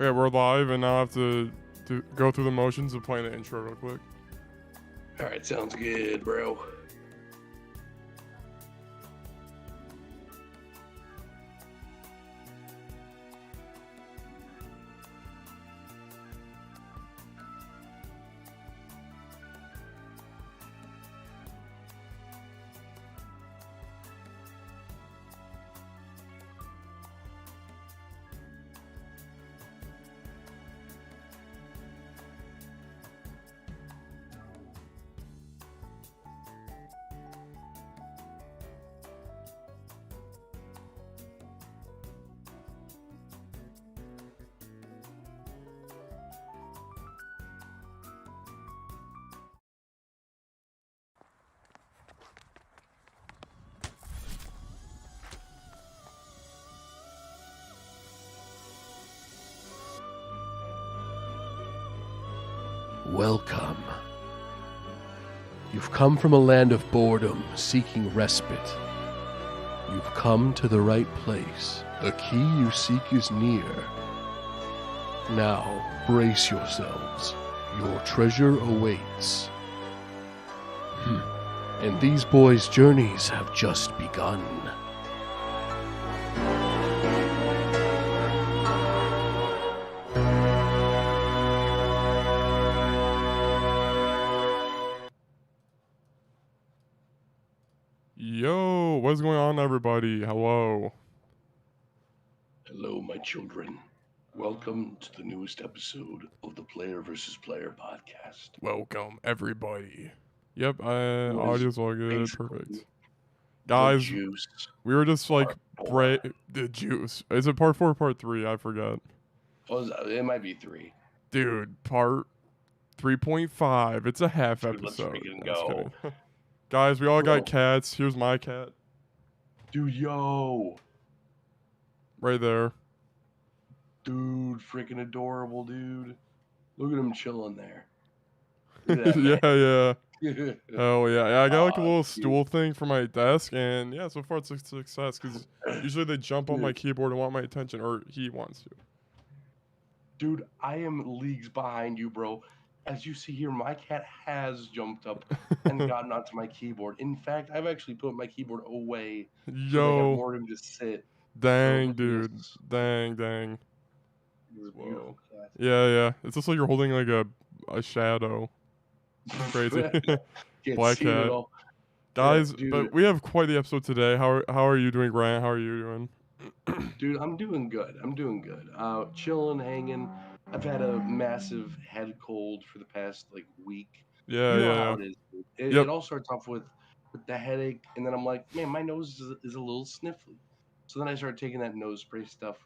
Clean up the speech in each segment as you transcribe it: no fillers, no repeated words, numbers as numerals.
Okay, we're live, and now I have to go through the motions of playing the intro real quick. All right, sounds good, bro. Welcome. You've come from a land of boredom, seeking respite. You've come to the right place. The key you seek is near. Now, brace yourselves. Your treasure awaits. And these boys' journeys have just begun. Yo, what's going on, everybody? Hello. Hello, my children. Welcome to the newest episode of the Player versus Player podcast. Welcome, everybody. Yep, Boys, audio's all good. basically, Perfect. The Guys, juice. we were just like Part four. the juice. Is it part 4 or part 3? I forgot. It might be 3. Dude, part 3.5. It's a half Dude, let's episode. freaking No, just go. kidding. Guys, we all Bro. got cats. Here's my cat. Dude, yo. Right there. Dude, freaking adorable, dude. Look at him chilling there. Look at that, yeah. Hell yeah. Yeah, I got like a little Dude. stool thing for my desk, and yeah, so far it's a success, because usually they jump on my keyboard and want my attention, or he wants to. Dude, I am leagues behind you, bro. As you see here, my cat has jumped up and gotten onto my keyboard. In fact, I've actually put my keyboard away so they have Yo, more room to sit. dang, look at dude. this. Dang. This beautiful cat. Yeah. It's just like you're holding like a shadow. Crazy. Can't Black see it at cat. all. Guys, Dude. but we have quite the episode today. How are you doing, Grant? How are you doing? Dude, I'm doing good. Chilling, hanging. I've had a massive head cold for the past like week. Yeah, You know yeah. how it is. Dude. Yep. It all starts off with the headache, and then I'm like, man, my nose is a little sniffly. So then I started taking that nose spray stuff.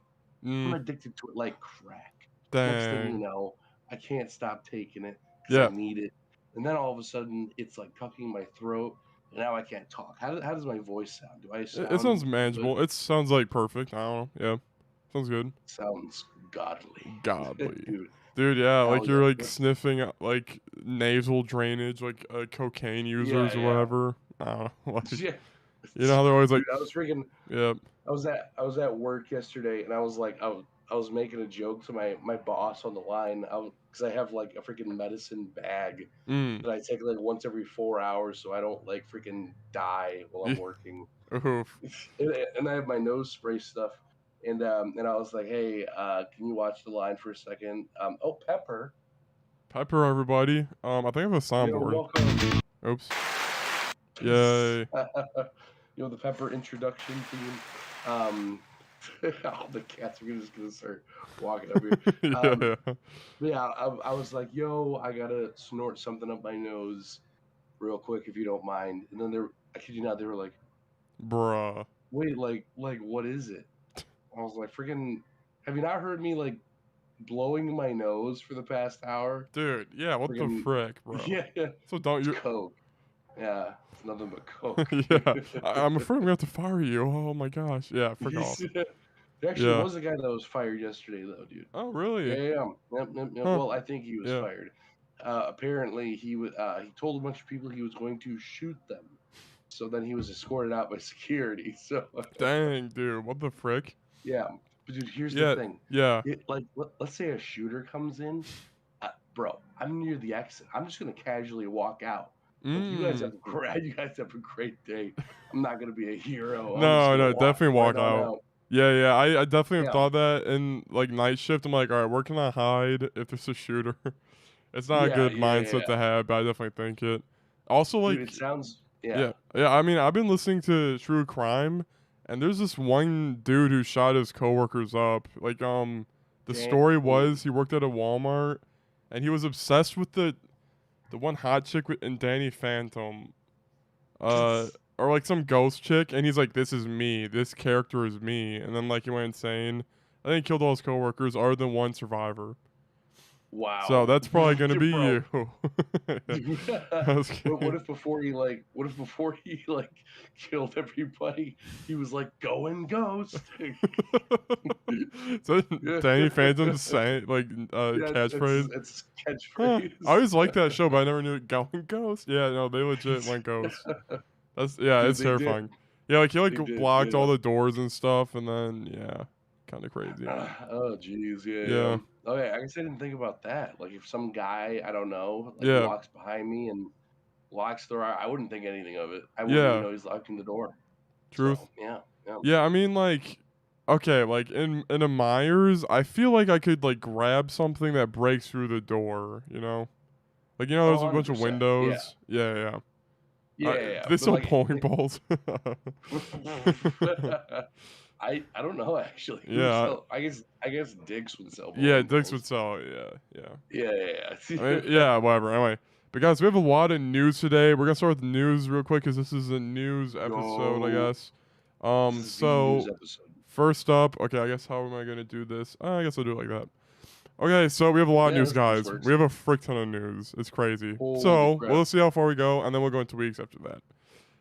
I'm addicted to it like crack. Next thing you Dang. know, I can't stop taking it because Yeah. I need it. And then all of a sudden, it's like cucking my throat, and now I can't talk. How does my voice sound? Do I sound? It sounds manageable. good? It sounds like perfect. I don't know. Yeah. Sounds good. Sounds godly. Godly. Dude. Dude, yeah, Hell like you're yeah. like sniffing like nasal drainage, like cocaine users or Yeah. whatever. I don't know. Like, Yeah. you know how they're always like, Dude, I was freaking. yep. I was at work yesterday, and I was like, I was making a joke to my boss on the line, because I have like a freaking medicine bag that I take like once every 4 hours, so I don't like freaking die while I'm working. Oof. And I have my nose spray stuff, and I was like, hey, can you watch the line for a second? Oh, Pepper. Pepper, everybody. I think I have a soundboard. Welcome. Oops. Yay. The Pepper introduction theme. All the cats are just gonna start walking up here. Yeah. I was like, yo, I gotta snort something up my nose real quick if you don't mind. And then I kid you not, they were like, Bruh. wait, like what is it? I was like, freaking, have you not heard me like blowing my nose for the past hour? Dude, yeah, what the frick, bro? Yeah. So don't you... Coke. Yeah, it's nothing but Coke. Yeah, I'm afraid I'm gonna have to fire you. Oh my gosh. Yeah, frick off. There actually was a guy that was fired yesterday, though, dude. Oh, really? Yeah. Yep. Huh. Well, I think he was fired. Apparently, he told a bunch of people he was going to shoot them. So then he was escorted out by security. So dang, dude, what the frick? Yeah. But dude, here's the Yeah, thing. yeah. Let's say a shooter comes in, bro. I'm near the exit. I'm just gonna casually walk out. Like you guys Mm. have a great, you guys have a great day. I'm not gonna be a hero. I'm just No, gonna no, walk definitely right walk on out. out. Yeah, yeah. I definitely have Yeah, thought that in like night shift. I'm like, all right, where can I hide if there's a shooter? It's not a yeah, good yeah, yeah. mindset to have, but I definitely think it. Also, Dude, it like, sounds yeah. yeah, yeah. I mean, I've been listening to true crime, and there's this one dude who shot his coworkers up. Like, the story Dang. was he worked at a Walmart, and he was obsessed with the one hot chick in Danny Phantom, or like some ghost chick, and he's like, "This is me. This character is me." And then like he went insane. I think he killed all his coworkers, other than one survivor. So Wow, that's probably gonna be bro. you. I was What kidding. if before he like killed everybody, he was like going ghost? So Yeah, Danny Phantom's saying like yeah, catchphrase. it's his Huh. I catchphrase. always liked that show, but I never knew it going ghost. Yeah, no, they legit went ghost. That's yeah, Dude, it's they did. terrifying. Yeah, like he like They did. blocked all Yeah. the doors and stuff, and then yeah, kind of crazy. Oh, geez. Yeah, yeah. Yeah, Okay, I guess I didn't think about that. Like, if some guy I don't know like yeah, walks behind me and locks the door, I wouldn't think anything of it. I wouldn't even yeah. know he's locking the door. Truth. So yeah, yeah. Yeah, I mean like, okay, like in a Myers, I feel like I could like grab something that breaks through the door. You know, like Oh, there's a bunch of 100%. Yeah, windows. Yeah, yeah. yeah, yeah. They But sell like, bowling balls. I don't know actually. Who Yeah, sell? I guess Dick's would sell yeah. bowling Dicks would balls. sell. Yeah, yeah. Yeah, yeah, I mean, yeah. yeah, whatever. Anyway, but guys, we have a lot of news today. We're gonna start with the news real quick because this is a news episode, I Go. guess. This is the news So episode. first up, okay, I guess how am I gonna do this? I guess I'll do it like that. Okay, so we have a lot of Yeah, news, this guys. works. We have a frick ton of news. It's crazy. Holy So crap. we'll see how far we go, and then we'll go into weeks after that.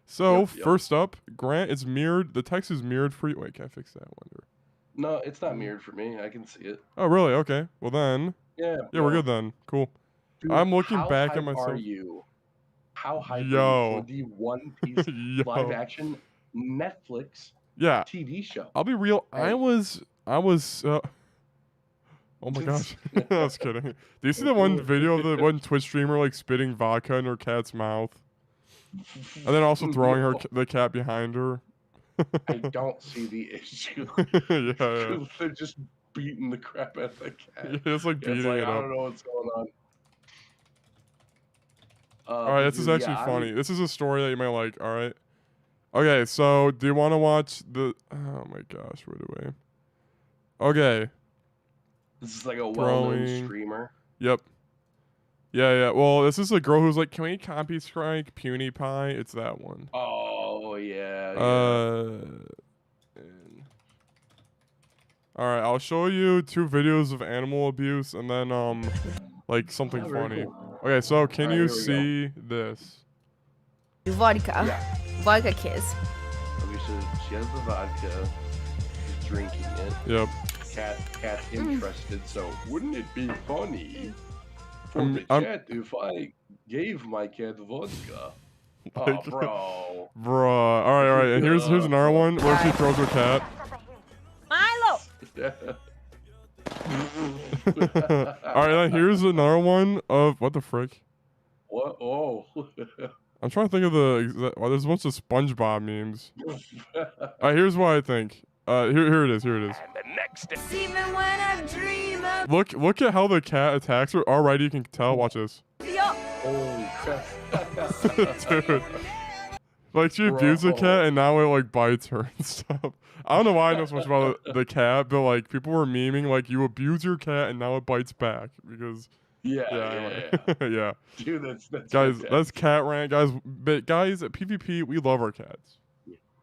So Yep. first up, Grant is mirrored. The text is mirrored for you. Wait, can I fix that? I wonder. No, it's not mirrored for me. I can see it. Oh, really? Okay. Well then, Yeah. yeah, we're No. good then. Cool. Dude, I'm looking how back at hype myself. are you? How hype are you Yo. for the One Piece live Yo. action Netflix Yeah. TV show? I'll be real. I Hey. was. Oh my gosh. I was kidding. Do you see the one video of the one Twitch streamer like spitting vodka in her cat's mouth, and then also throwing her No, the cat behind her? I don't see the issue. Yeah, yeah. They're just beating the crap out of the cat. It's like Yeah, it's beating like it I up. don't know what's going on. All right, this is Dude, actually yeah, funny. This is a story that you might like. All right. Okay, so do you want to watch the? Oh my gosh, where do we? Okay. this is like a well-known Throwing. streamer. Yep. Yeah, yeah. Well, this is a girl who's like, can we copy strike PewDiePie? It's that one. Oh yeah, yeah. All right, I'll show you 2 videos of animal abuse and then like something Oh, very funny. cool. Okay, so can Alright, you here we go. see this? Vodka. Yeah. Vodka kiss. Okay, so she has the vodka. She's drinking it. Yep. Cat's interested. So wouldn't it be funny for I'm- the I'm- cat if I gave my cat vodka? Oh, Like- bro. Bruh. All right. And here's another one where she throws her cat. Milo. All right, then here's another one of what the frick? What? Oh. I'm trying to think of the. Well, there's a bunch of SpongeBob memes. All right, here's what I think. Here it is. Here it is. Even when I dream of Look at how the cat attacks her. Already, you can tell. Watch this. you. Holy crap. Dude. Like she abused the Bro. cat and now it like bites her and stuff. I don't know why I know so much about the cat, but like people were memeing like you abuse your cat and now it bites back because Yeah, yeah, yeah, anyway. yeah. yeah. Dude, that's Guys, fantastic. that's cat rant, guys. But guys, at PvP, we love our cats.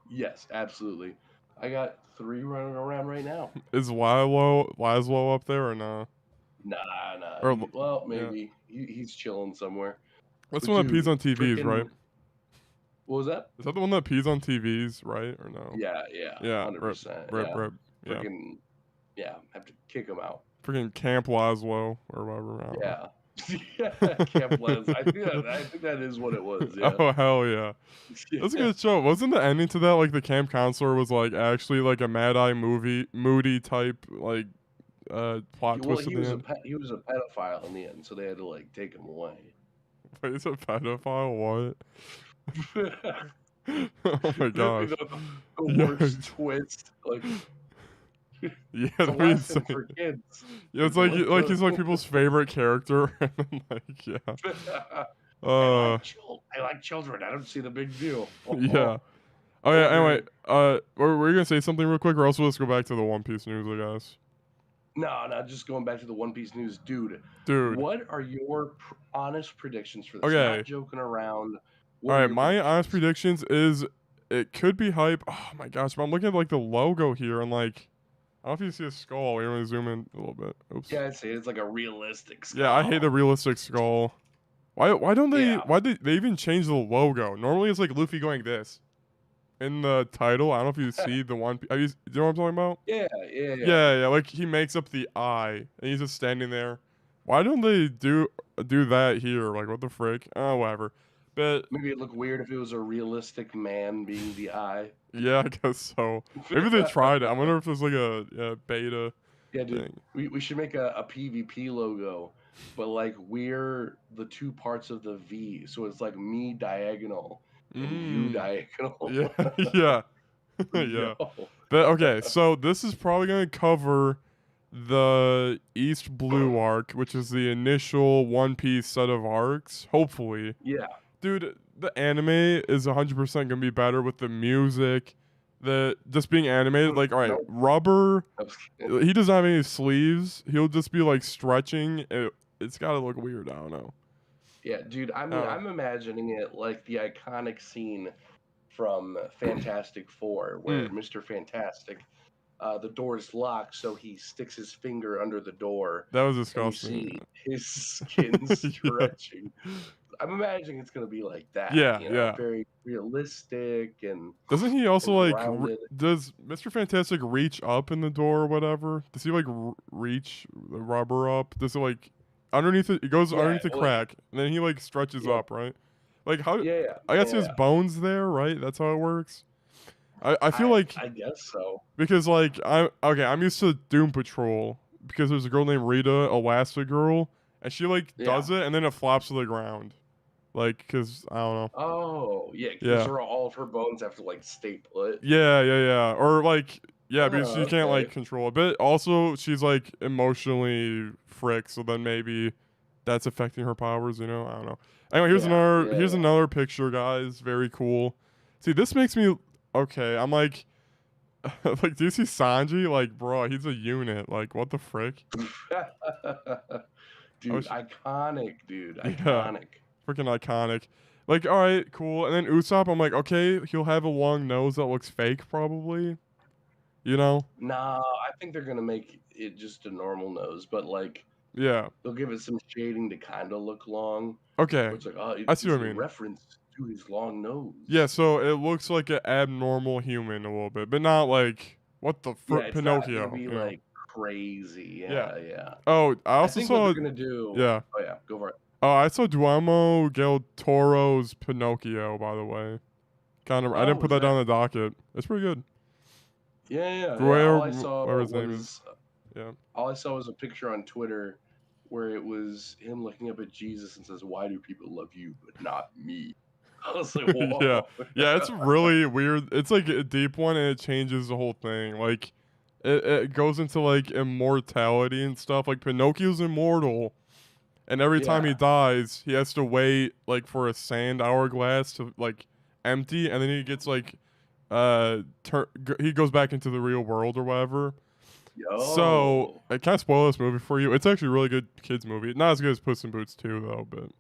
Yes, absolutely. I got 3 running around right now. Is Laszlo up there or no? Nah. Or- Well, maybe. He's chilling somewhere. That's But the one that dude, pees on TVs, freaking- right? What was that? Is that the one that pees on TVs, right? Or no? Yeah, Yeah, 100%. Rip, yeah. rip. Yeah. Freaking, yeah, have to kick him out. Freaking Camp Laszlo or whatever. I don't know. Yeah. Yeah, Camp Les. I think that is what it was. Yeah. Oh hell yeah. That's a good show. Wasn't the ending to that like the camp counselor was like actually like a Mad Eye moody type like plot Well, twist at the end? he was a pedophile in the end, so they had to like take him away. Wait, he's a pedophile? What? Oh my gosh. The worst twist. Like, Yeah, it's a that'd be lesson insane. for kids. Yeah, it's like he's like people's favorite character. And then, like, yeah. I like children. I don't see the big deal. Yeah. Oh yeah. Anyway, were you gonna say something real quick, or else let's go back to the One Piece news, I guess. No, just going back to the One Piece news, dude. What are your honest predictions for this? Okay. Not joking around. All right, my honest predictions is it could be hype. Oh my gosh, but I'm looking at like the logo here and like I don't know if you see a skull. We want to zoom in a little bit. Oops. Yeah, I see. It's like a realistic skull. Yeah, I hate the realistic skull. Why don't they? Yeah. Why did they even change the logo? Normally it's like Luffy going this in the title. I don't know if you see the one. Do you know what I'm talking about? Yeah. Like he makes up the eye and he's just standing there. Why don't they do that here? Like what the frick? Oh, whatever. But maybe it'd look weird if it was a realistic man being the eye. Yeah, I guess so. Maybe they tried it. I wonder if there's like a beta. Yeah, dude. Thing. We should make a PvP logo, but like we're the two parts of the V, so it's like me diagonal and you diagonal. Yeah. Yeah. But okay, so this is probably gonna cover the East Blue arc, which is the initial One Piece set of arcs. Hopefully. Yeah. Dude, the anime is 100% gonna be better with the music, just being animated. Like, all right, Rubber, he doesn't have any sleeves. He'll just be like stretching. It's gotta look weird. I don't know. Yeah, dude. I'm imagining it like the iconic scene from Fantastic Four, where Mr. Fantastic, the door is locked, so he sticks his finger under the door. That was disgusting. And you see his skin stretching. I'm imagining it's gonna be like that. Yeah. Very realistic and. Doesn't he also like? Does Mr. Fantastic reach up in the door or whatever? Does he like reach the rubber up? Does it like underneath it? It goes underneath the crack, and then he like stretches up, right? Like how? Yeah. I guess his bones there, right? That's how it works. I feel like. I guess so. Because like I'm used to Doom Patrol because there's a girl named Rita, Elastigirl, and she like does it and then it flops to the ground. Like, cause I don't know. Oh, yeah, because all of her bones have to like stay put. Yeah. Or like, because she can't like control it. But also she's like emotionally frick, so then maybe that's affecting her powers, I don't know. Anyway, here's another picture, guys. Very cool. See, this makes me okay. I'm like like, do you see Sanji? Like, bro, he's a unit. Like, what the frick? Dude, iconic, dude. Iconic. Freaking iconic. Like, all right, cool. And then Usopp, I'm like, okay, he'll have a long nose that looks fake, probably. Nah, I think they're gonna make it just a normal nose, but like, they'll give it some shading to kind of look long. Okay, it's like, I see what I mean. Reference to his long nose. Yeah, so it looks like an abnormal human a little bit, but not like what the frick, Pinocchio. Not gonna be like crazy. Yeah. Oh, I also saw. What they're gonna do. Yeah. Oh yeah, go for it. Oh, I saw Guillermo del Toro's Pinocchio, by the way. I didn't put that down the docket. It's pretty good. Yeah. All I saw his name is. Yeah. All I saw was a picture on Twitter where it was him looking up at Jesus and says, "Why do people love you but not me?" I was like, whoa. Yeah, it's really weird. It's like a deep one, and it changes the whole thing. Like, it goes into like immortality and stuff. Like Pinocchio's immortal. And every time he dies, he has to wait like for a sand hourglass to like empty, and then he gets like he goes back into the real world or whatever. So I can't spoil this movie for you. It's actually a really good kids movie. Not as good as Puss in Boots 2 though, but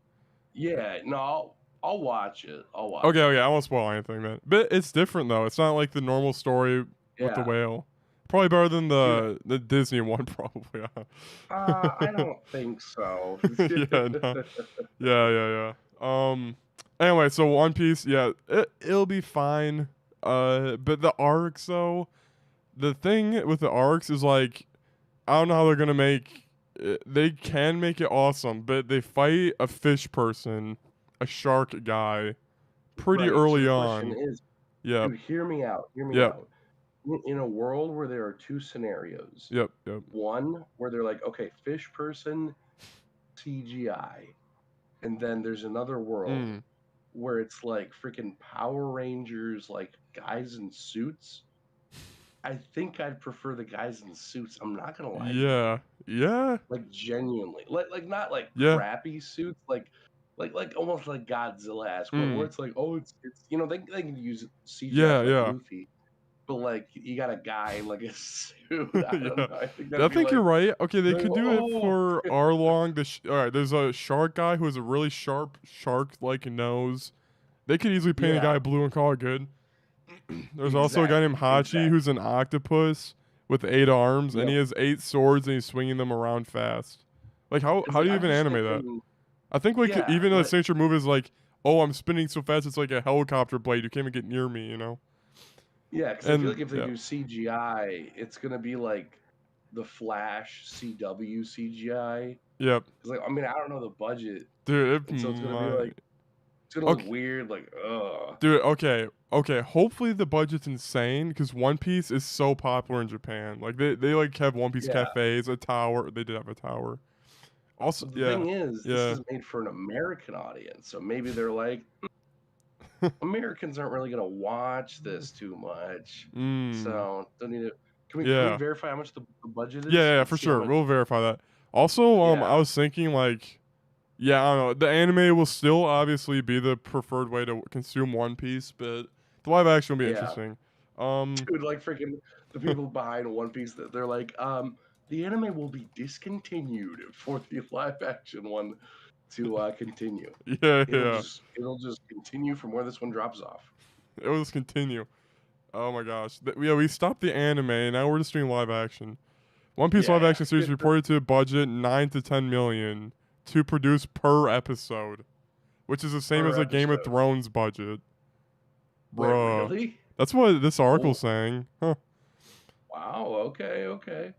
I'll watch it. Okay, I won't spoil anything then. But it's different though. It's not like the normal story with the whale. Probably better than the Disney one, probably. I don't think so. Yeah. Anyway, so One Piece, it'll be fine. But the arcs, though, the thing with the arcs is like, I don't know how they're gonna make they can make it awesome, but they fight a fish person, a shark guy, pretty Right. So early the question on. is, Yep. dude, hear me out. Hear me Yep. out. In a world where there are two scenarios, Yep. Yep. one where they're like, okay, fish person, CGI, and then there's another world Mm. where it's like freaking Power Rangers, like guys in suits. I think I'd prefer the guys in suits. I'm not gonna lie to you. Yeah. Yeah. Like genuinely, like not like Yeah. crappy suits, like almost like Godzilla-esque, where Mm. it's like, oh, it's they can use CGI Yeah. like Yeah. Luffy, but like you got a guy in like a suit. I don't Yeah. know. I think I that'd be think you're like, right. Okay, they could do it oh, for Arlong. All right, there's a shark guy who has a really sharp shark-like nose. They could easily paint a yeah, guy blue and call it good. There's also a guy named Hachi who's an octopus with 8 arms, and yep. he has 8 swords, and he's swinging them around fast. Like, how 'Cause, do you I'm even just animate that? thinking, I think, like, yeah, even though the like signature move is like, oh, I'm spinning so fast, it's like a helicopter blade. You can't even get near me, you know? yeah, because I feel And, like if they yeah. do CGI, it's gonna be like the Flash CW CGI. Yep. It's like, I mean, I don't know the budget, Dude, and so it's gonna be like, it's gonna look Okay. weird, like, ugh. Dude, okay. Hopefully the budget's insane because One Piece is so popular in Japan. Like they like have One Piece Yeah. cafes, a tower. They did have a tower. Also, But the yeah, thing is, this yeah. is made for an American audience, so maybe they're like, Americans aren't really gonna watch this too much, so don't need to. Can we Yeah. verify how much the budget is? Yeah, Let's for see how sure. much. We'll verify that. Also, Yeah. I was thinking like, yeah, I don't know. The anime will still obviously be the preferred way to consume One Piece, but the live action will be Yeah. interesting. Dude, like freaking the people behind One Piece, that they're like, the anime will be discontinued for the live action one to continue. Yeah, It'll just continue from where this one drops off. it will just continue. Oh my gosh. Yeah, we stopped the anime, and now we're just doing live action. One Piece live Yeah. action series reported to budget 9 to 10 million to produce per episode, which is the same Per as a Game of episode. Thrones budget. Wait, Bruh. really? That's what this article's Oh. saying. Huh. Wow. Okay.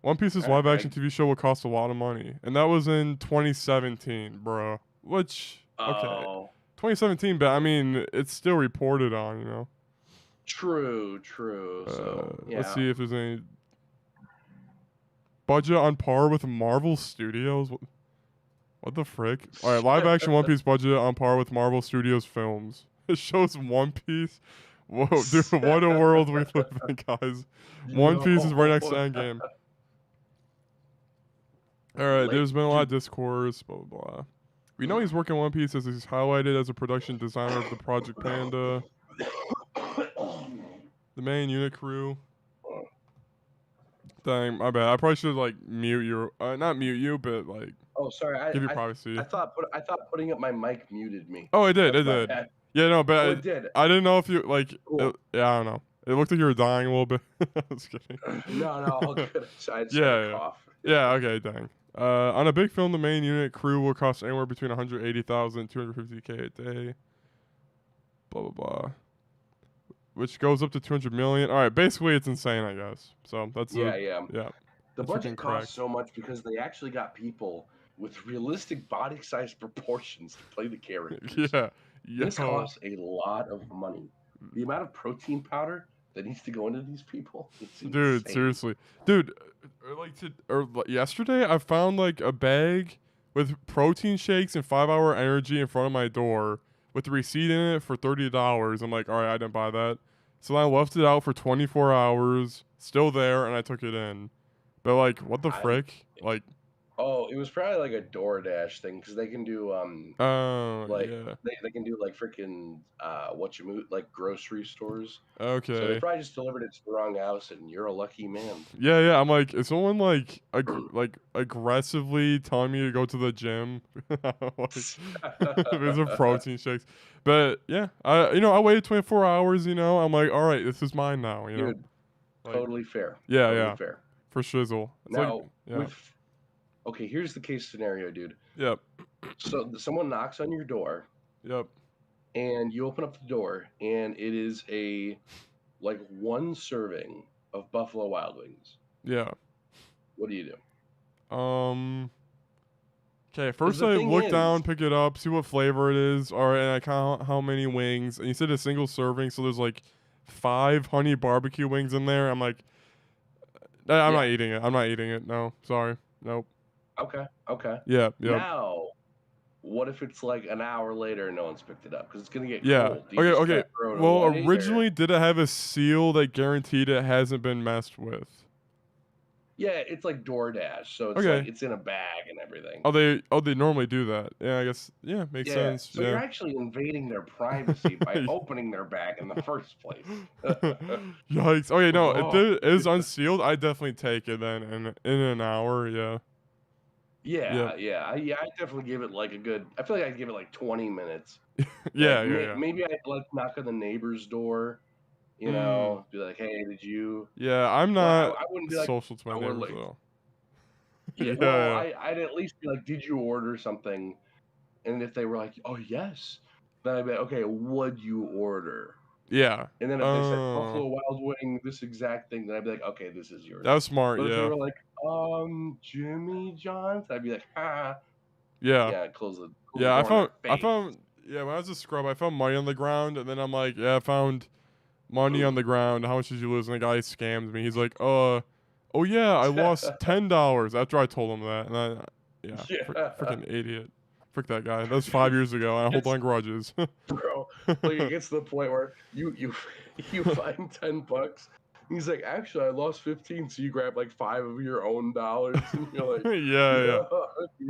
One Piece's Alright, live action TV show will cost a lot of money, and that was in 2017, bruh. Which, okay, Oh, 2017, but I mean, it's still reported on, you know. true. So yeah. Let's see if there's any budget on par with Marvel Studios. What the frick? All right, live action One Piece budget on par with Marvel Studios films. It shows One Piece. Whoa, dude, what a world we live in, guys. One Piece is right next to Endgame. All right, there's been a lot of discourse, blah, blah, blah. We know he's working on One Piece as he's highlighted as a production designer of the Project Panda, the main unit crew. Dang, my bad. I probably should, like, mute you. Not mute you, but, like, Oh, sorry. give you privacy. I thought putting up my mic muted me. Oh, it did. That's It my did. bad. Yeah, no, but Oh, it did. I didn't know if you, like, Cool. yeah, I don't know. It looked like you were dying a little bit. I was kidding. No, all good. I just had Yeah, a yeah. cough. Yeah, okay, dang. On a big film, the main unit crew will cost anywhere between 180,000 and 250K a day. Blah, blah, blah. Which goes up to 200 million. All right, basically it's insane, I guess. So that's Yeah. yeah. The That's budget freaking crack. costs so much because they actually got people with realistic body size proportions to play the characters. Yeah. This costs a lot of money. The amount of protein powder that needs to go into these people, it's Dude, insane. seriously. Dude, yesterday I found like a bag with protein shakes and 5-hour energy in front of my door with the receipt in it for $30. I'm like, all right, I didn't buy that. So I left it out for 24 hours, still there, and I took it in. But like, what the frick? Like, Oh, it was probably like a DoorDash thing because they can do like yeah. they can do like freaking like grocery stores. Okay. So they probably just delivered it to the wrong house, and you're a lucky man. Yeah. I'm like, is someone like aggressively telling me to go to the gym? These are protein shakes. But yeah, I waited 24 hours. I'm like, all right, this is mine now. Dude, Like, totally fair. Yeah, totally yeah. fair. For shizzle. It's Now, like, okay, here's the case scenario, dude. Yep. So someone knocks on your door, Yep. and you open up the door, and it is one serving of Buffalo Wild Wings. Yeah. What do you do? Okay, first the I thing look is- down, pick it up, see what flavor it is. All right, and I count how many wings. And you said a single serving, so there's like 5 honey barbecue wings in there. I'm like, I'm not eating it. I'm not eating it. No, sorry. Nope. Okay. Yeah. Yep. Now, what if it's like an hour later and no one's picked it up? Because it's going to get Yeah. cold. Do you just Okay. kinda throw it Well, away, or- originally, did it have a seal that guaranteed it hasn't been messed with? Yeah, it's like DoorDash, so it's Okay. like it's in a bag and everything. Oh, they normally do that. Yeah, I guess. Yeah, makes sense. So yeah. you're actually invading their privacy by opening their bag in the first place. Yikes. Okay, no, if Oh. it is unsealed, I definitely take it then in an hour. Yeah. Yeah. I definitely give it like a good. I feel like I'd give it like 20 minutes. Yeah. Maybe I'd like knock on the neighbor's door. You know, be like, "Hey, did you?" Yeah, I'm Well, not I wouldn't be like, social to my "Oh, we're neighbors late." though. Yeah, well, I'd at least be like, "Did you order something?" And if they were like, "Oh, yes," then I'd be like, "Okay, what'd you order?" Yeah. And then if they said Buffalo Wild Wing, this exact thing, then I'd be like, "Okay, this is yours." That was smart. But if they Yeah. were like, Jimmy John's, I'd be like, "Ha." Yeah. Yeah, close the Yeah, I door in their found face. yeah, when I was a scrub, I found money on the ground, and then I'm like, yeah, I found money on the ground. How much did you lose? And the guy scammed me. He's like, oh yeah, I lost $10 after I told him that, and freaking idiot. Frick that guy. That was 5 years ago. I hold on grudges. Bro, like it gets to the point where you find $10. He's like, actually, I lost 15, so you grab like 5 of your own dollars, and you're like, yeah.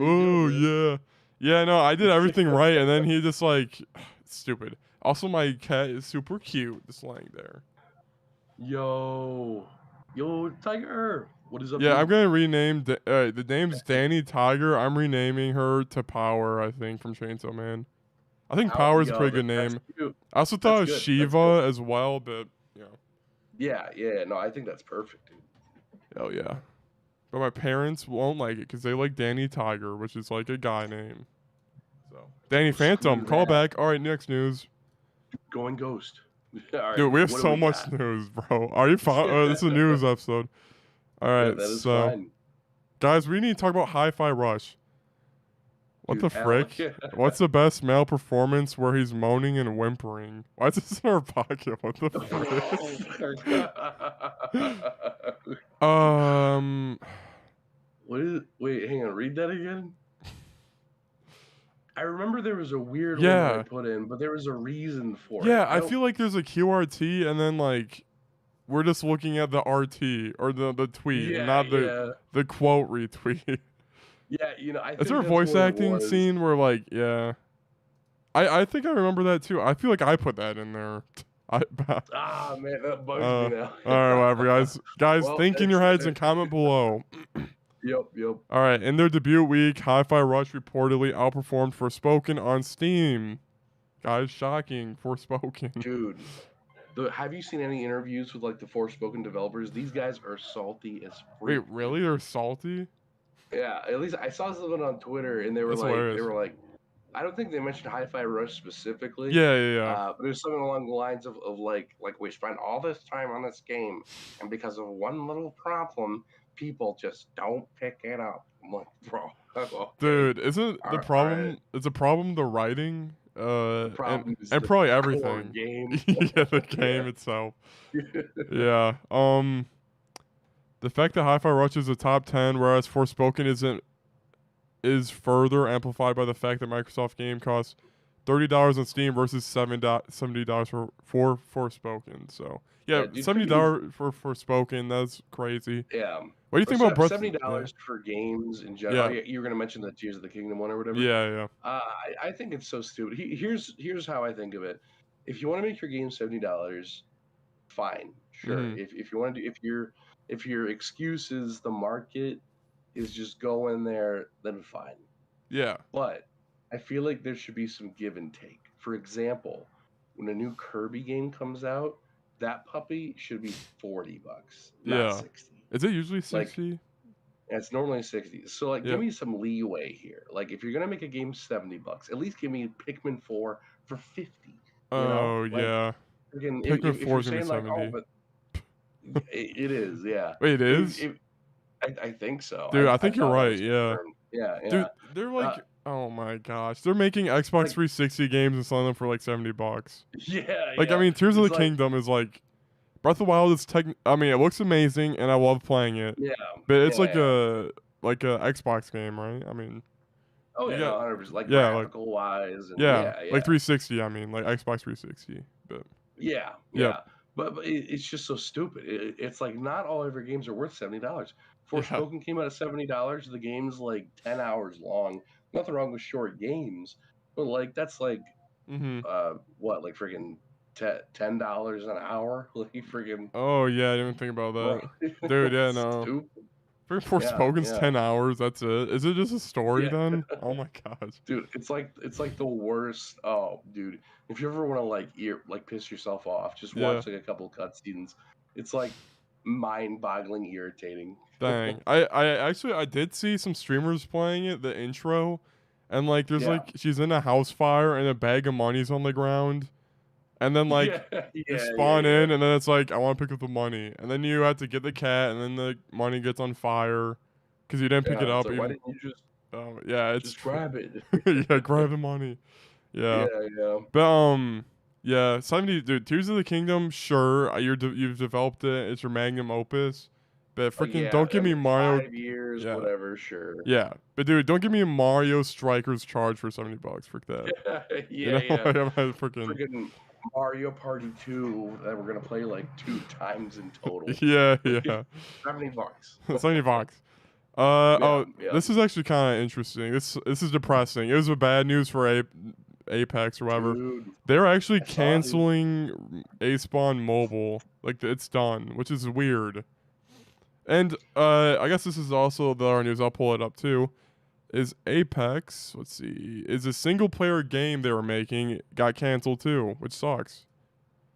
Oh Yeah, no, I did everything right, and then he just like, stupid. Also, my cat is super cute, just laying there. Yo, Tiger, what is up? Yeah, dude? I'm gonna rename. The name's Danny Tiger. I'm renaming her to Power. I think from Chainsaw Man. I think Power is a pretty good name. Cute. I also thought of That's good. Shiva as well, but Yeah, no, I think that's perfect, dude. hell yeah. But my parents won't like it because they like Danny Tiger, which is like a guy name. So Danny Phantom, call back. All right, next news. Going ghost. All right, Dude, we have what do so we much got? news, bro. Are you fine? This is a news episode. All right, that is so fine. guys, we need to talk about Hi-Fi Rush. What Dude, the frick? What's the best male performance where he's moaning and whimpering? Why is this in our pocket? What the frick? What is? Wait, hang on. Read that again. I remember there was a weird one that I put in, but there was a reason for it. Yeah, I feel like there's a QRT, and then like we're just looking at the RT or the tweet, and not the quote retweet. Yeah, I think is there a voice acting scene where like I think I remember that too. I feel like I put that in there. Man, that bugs me now. All right, whatever, guys. Well, think in your heads and comment below. Yep. All right, in their debut week, Hi-Fi Rush reportedly outperformed Forspoken on Steam. Guys, shocking. Forspoken. Dude, have you seen any interviews with like the Forspoken developers? These guys are salty as freak. Wait, really? They're salty? Yeah, at least I saw something on Twitter, and they were like, I don't think they mentioned Hi-Fi Rush specifically. Yeah. But there's something along the lines of like we spent all this time on this game, and because of one little problem, people just don't pick it up. I'm like, bro. Okay. Dude, isn't the problem? Right. It's a problem the writing, and probably everything. Game. Yeah, the game itself. Yeah. The fact that Hi-Fi Rush is a top 10, whereas Forspoken is further amplified by the fact that Microsoft game costs $30 on Steam versus $70 for Forspoken. So yeah, $70 for Forspoken. That's crazy. Yeah. What do you think about $70 for games in general? Yeah. You were gonna mention the Tears of the Kingdom one or whatever. Yeah. I think it's so stupid. Here's how I think of it. If you want to make your game $70, fine, sure. Mm-hmm. If you want to do if your excuse is the market is just go in there, then fine. Yeah. But I feel like there should be some give and take. For example, when a new Kirby game comes out, that puppy should be $40, not 60. Is it usually 60? Like, it's normally 60. So like give me some leeway here. Like if you're gonna make a game $70, at least give me Pikmin 4 for 50. Yeah. Pikmin 4 is gonna be 70. It is, yeah. Wait, it is? I think so. Dude, I I think you're thought that right. was Yeah. confirmed. Yeah, Dude, yeah. they're Uh, like, oh my gosh, they're making Xbox like 360 games and selling them for like $70. yeah, Like, I yeah. mean, Tears of It's the like Kingdom is like Breath of the Wild is I mean, it looks amazing and I love playing it, yeah, but it's yeah, yeah. like a Xbox game, right? I mean, Oh you yeah, no, got 100%. Like yeah, like graphical wise, and yeah, yeah, like yeah. 360. I mean, like Xbox 360. But Yeah, yep, yeah, but it's just so stupid. It's like not all of your games are worth $70. yeah, Forspoken came out at $70. The game's like 10 hours long. Nothing wrong with short games, but like that's like mhm. what like freaking $10 an hour? Like freaking Oh yeah, I didn't think about bro, that, dude. Yeah, no. stupid. Freaking Yeah, Forspoken's yeah, 10 hours. That's it. Is it just a story yeah. then? Oh my gosh. Dude, it's like the worst. Oh, dude, if you ever want to like piss yourself off, just Yeah. watch like a couple cutscenes. It's like mind-boggling irritating. Dang. I did see some streamers playing it, the intro, and like there's Yeah. like she's in a house fire and a bag of money's on the ground. And then like Yeah, you yeah, spawn yeah, in and then it's like I want to pick up the money. And then you have to get the cat and then the money gets on fire cuz you didn't pick it yeah. It's up like, why even didn't you yeah, it's just grab it? yeah, grab the money. Yeah, Yeah. yeah. But yeah, 70 dude, Tears of the Kingdom, sure, you've developed it. It's your magnum opus. But freaking Yeah, don't give I me mean, Mario 5 years, yeah. whatever, sure. Yeah. But dude, don't give me a Mario Strikers charge for $70. Frick that. You Yeah, know, yeah. like, I'm freaking Freaking Mario Party 2 that we're gonna play like 2 times in total. yeah, Like yeah. $70. 70 bucks. Yeah, Oh, yeah. this is actually kind of interesting. This is depressing. It was a bad news for Apex or whatever. Dude, They're actually I saw it. canceling A-Spawn Mobile. Like it's done, which is weird. And I guess this is also the other news. I'll pull it up too. Is Apex? Let's see. Is a single player game they were making got canceled too, which sucks.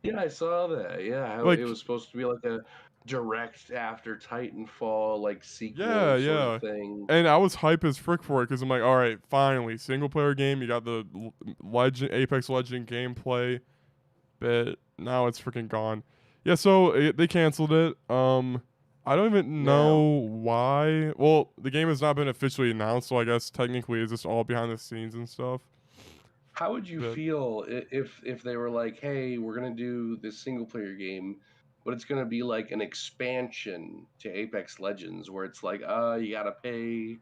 Yeah, I saw that. Yeah, how it Like was supposed to be like a direct after Titanfall, like yeah, sequel sort of yeah. thing. And I was hype as frick for it because I'm like, all right, finally, single player game. You got the Legend Apex Legend gameplay, but now it's freaking gone. Yeah, so they canceled it. I don't even know Yeah. why. Well, the game has not been officially announced, so I guess technically it's just all behind the scenes and stuff. How would you But feel if they were like, "Hey, we're gonna do this single player game, but it's gonna be like an expansion to Apex Legends, where it's like, you gotta pay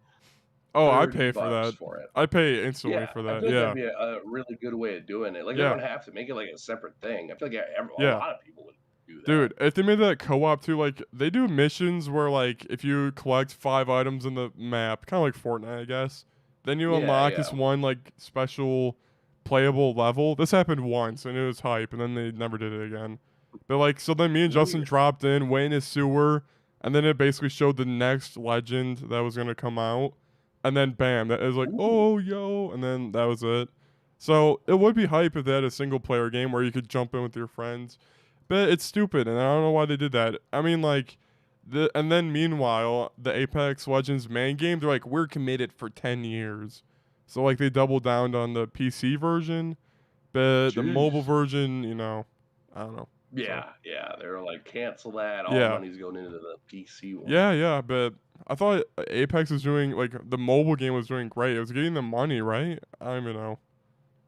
oh, I 30 pay for bucks that. for it." I pay instantly Yeah, for I that. feel like that'd Yeah, be a really good way of doing it. Like they yeah, don't have to make it like a separate thing. I feel like a yeah. lot of people would do that. Dude, if they made that co-op too, like they do missions where like if you collect 5 items in the map, kind of like Fortnite, I guess, then you Yeah, unlock this yeah. one like special playable level. This happened once and it was hype, and then they never did it again. But like, so then me and Justin Weird. dropped in, went in a sewer, and then it basically showed the next legend that was gonna come out, and then bam, that is like, Ooh. oh yo, and then that was it. So it would be hype if they had a single player game where you could jump in with your friends. But it's stupid, and I don't know why they did that. I mean, like, and then meanwhile, the Apex Legends main game, they're like, we're committed for 10 years. So, like, they doubled down on the PC version, but the mobile Jeez. version, I don't know. So, Yeah, yeah. They were like, cancel that. All the yeah. money's going into the PC one. Yeah, yeah, but I thought Apex was doing, like, the mobile game was doing great. It was getting the money, right? I don't even know.